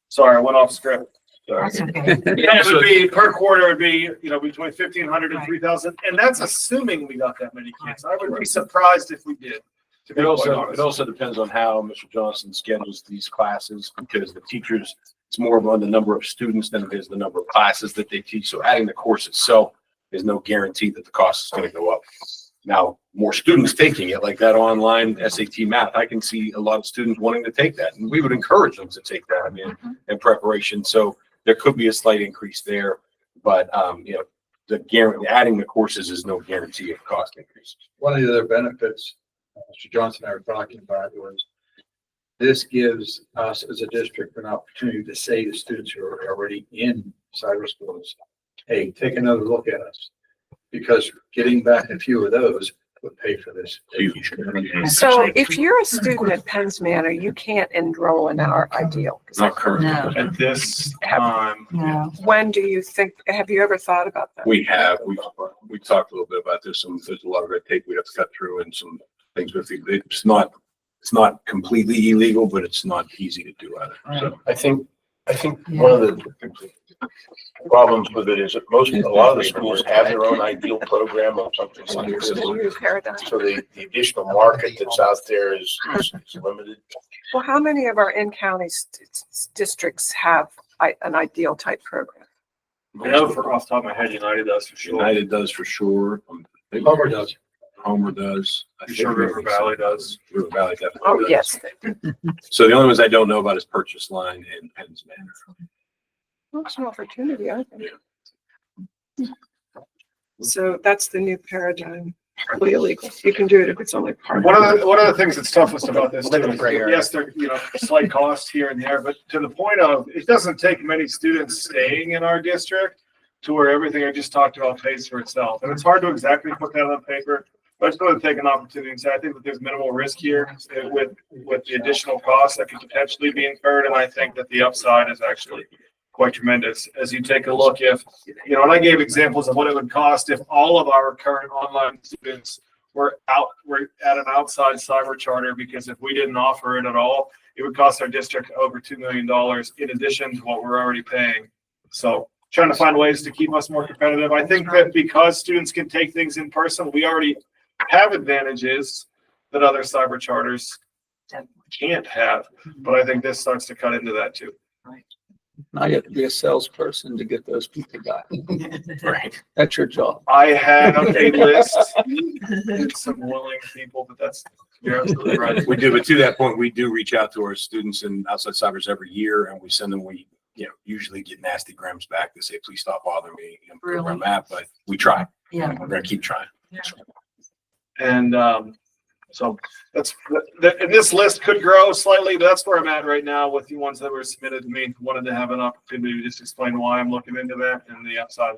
Sorry, I went off script. Sorry. That's okay. Yeah, it would be per quarter, it'd be, between 1,500 and 3,000, and that's assuming we got that many kids. I would be surprised if we did. To be It quite also, honest. it also depends on how Mr. Johnson schedules these classes, because the teachers, it's more on the number of students than it is the number of classes that they teach. So adding the course itself is no guarantee that the cost is going to go up. Now, more students taking it, like that online SAT math, I can see a lot of students wanting to take that, and we would encourage them to take that, in preparation. So there could be a slight increase there, but, adding the courses is no guarantee of cost increase. One of the other benefits, Mr. Johnson and I were talking about, was this gives us as a district an opportunity to say to students who are already in cyber schools, hey, take another look at us. Because getting back a few of those would pay for this. Huge. So if you're a student at Penns Manor, you can't enroll in our ideal. Not currently. No. At this time, No. When do you think, have you ever thought about that? We talked a little bit about this. There's a lot of red tape we have to cut through and some things with it. It's not completely illegal, but it's not easy to do either. So I think one of the problems with it is that a lot of the schools have their own ideal program of something like this. The new paradigm. So the additional market that's out there is limited. Well, how many of our in-county districts have an ideal type program? I know for off the top of my head, United does for sure. United does for sure. Homer does. Homer does. I'm sure River Valley does. River Valley definitely Oh, does. yes. So the only ones I don't know about is Purchase Line and Penns Manor. Well, it's an opportunity, I think. So that's the new paradigm. Totally illegal. You can do it if it's only part. One of the things that's toughest about this too is, yes, there, slight cost here and there, but to the point of, it doesn't take many students staying in our district to where everything I just talked about pays for itself. And it's hard to exactly put that on paper, but I just going to take an opportunity and say, I think that there's minimal risk here with the additional costs that could potentially be incurred. And I think that the upside is actually quite tremendous. As you take a look, if, and I gave examples of what it would cost if all of our current online students were at an outside cyber charter, because if we didn't offer it at all, it would cost our district over $2 million in addition to what we're already paying. So trying to find ways to keep us more competitive. I think that because students can take things in person, we already have advantages that other cyber charters can't have, but I think this starts to cut into that too. Now you have to be a salesperson to get those people back. Right. That's your job. I have a list and some willing people, but you're absolutely right. We do, but to that point, we do reach out to our students and outside cybers every year, and we send them, usually get nasty grams back to say, please stop bothering me and improve our map, but we try. Yeah. We're gonna keep trying. And so and this list could grow slightly, but that's where I'm at right now with the ones that were submitted to me. Wanted to have an opportunity to just explain why I'm looking into that and the upside.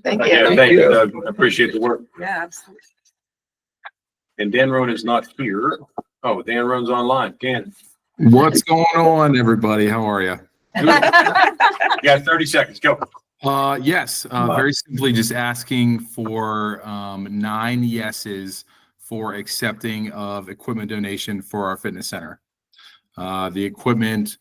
Thank you. Yeah, thank you, Doug. I appreciate the work. Yeah, absolutely. And Dan Roan is not here. Oh, Dan Roan's online. Dan. What's going on, everybody? How are you? Yeah, 30 seconds. Go. Yes, very simply just asking for 9 yeses for accepting of equipment donation for our fitness center. The equipment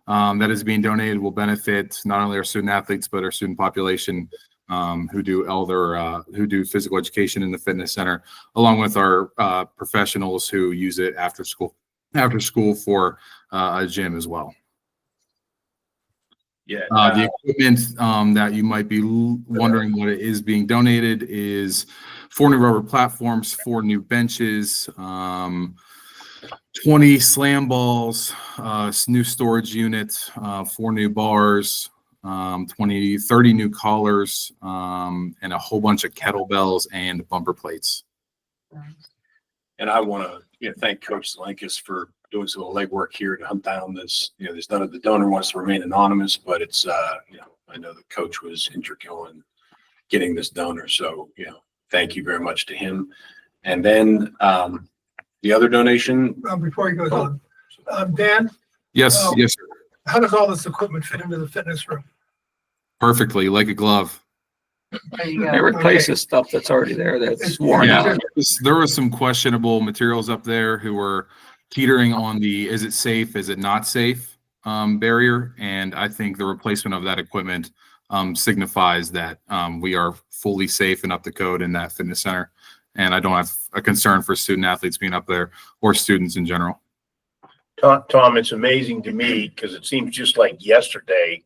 that is being donated will benefit not only our student athletes, but our student population who do physical education in the fitness center, along with our professionals who use it after school for a gym as well. Yeah. The equipment that you might be wondering what it is being donated is 4 new rubber platforms, 4 new benches, 20 slam balls, new storage units, 4 new bars, 30 new collars, and a whole bunch of kettlebells and bumper plates. And I want to thank Coach Zelenkus for doing some legwork here to hunt down this, there's none of the donor wants to remain anonymous, but it's, I know the coach was integral in getting this donor. So, thank you very much to him. And then, the other donation. Before he goes on, Dan, Yes, yes, sir. how does all this equipment fit into the fitness room? Perfectly, like a glove. They replace the stuff that's already there that's worn Yeah, out. there was some questionable materials up there who were teetering on the is it safe, is it not safe barrier. And I think the replacement of that equipment signifies that we are fully safe and up to code in that fitness center. And I don't have a concern for student athletes being up there or students in general. Tom, it's amazing to me because it seems just like yesterday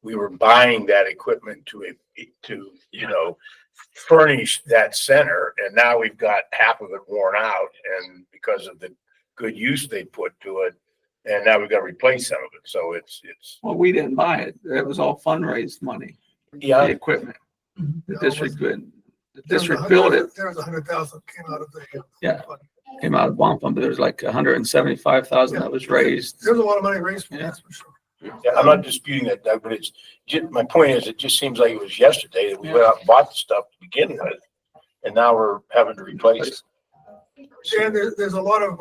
we were buying that equipment to furnish that center, and now we've got half of it worn out, and because of the good use they put to it, and now we've got to replace some of it. So it's Well, we didn't buy it. It was all fundraised money. Yeah. The equipment. The Yeah, district good. The There was district built it. There was 100,000 came out of the. Yeah. Came out of bond fund, but there was like 175,000 that was raised. There's a lot of money raised for Yeah. this, for sure. Yeah, I'm not disputing that, Doug, but it's just, my point is, it just seems like it was yesterday that we went out and bought the stuff to begin with, and now we're having to replace it. And there's a lot of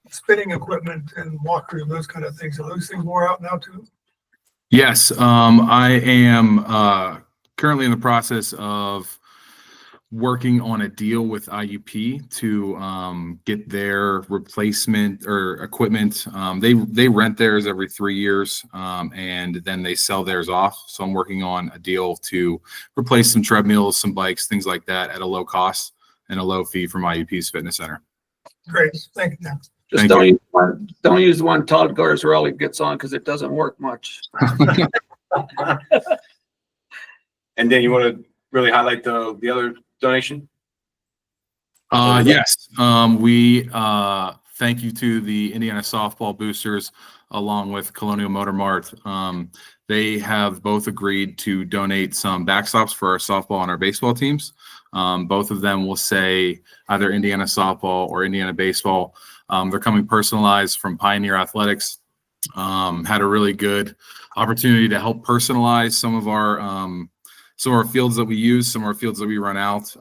spinning equipment and walkers and those kind of things. Are those things wore out now too? Yes, I am currently in the process of working on a deal with IUP to get their replacement or equipment. They rent theirs every 3 years and then they sell theirs off. So I'm working on a deal to replace some treadmills, some bikes, things like that at a low cost and a low fee from IUP's fitness center. Great, thank you. Just don't use the one Todd Garzarelli gets on because it doesn't work much. And then you want to really highlight the other donation? Yes, we thank you to the Indiana softball boosters along with Colonial Motor Mart. They have both agreed to donate some backstops for our softball and our baseball teams. Both of them will say either Indiana softball or Indiana baseball. They're coming personalized from Pioneer Athletics. Had a really good opportunity to help personalize some of our fields that we use, some of our fields that we run out.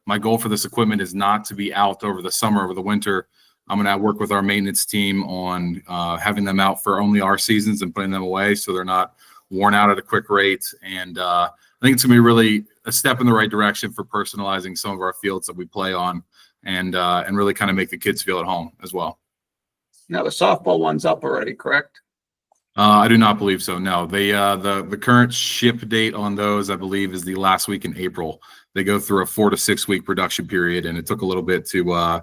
My goal for this equipment is not to be out over the summer, over the winter. I'm going to work with our maintenance team on having them out for only our seasons and putting them away so they're not worn out at a quick rate. And I think it's going to be really a step in the right direction for personalizing some of our fields that we play on and really kind of make the kids feel at home as well. Now the softball one's up already, correct? I do not believe so. No, the current ship date on those, I believe, is the last week in April. They go through a 4 to 6 week production period, and it took a little bit to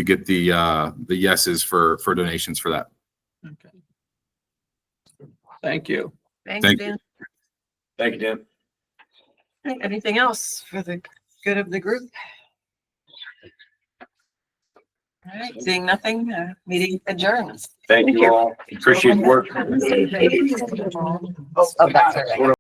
get the yeses for donations for that. Okay. Thank you. Thanks, Thank Dan. Thank you, Dan. Okay, anything else for the good of the group? All right, seeing nothing, meeting adjourns. Thank you all. Appreciate the work. Oh, that's all right.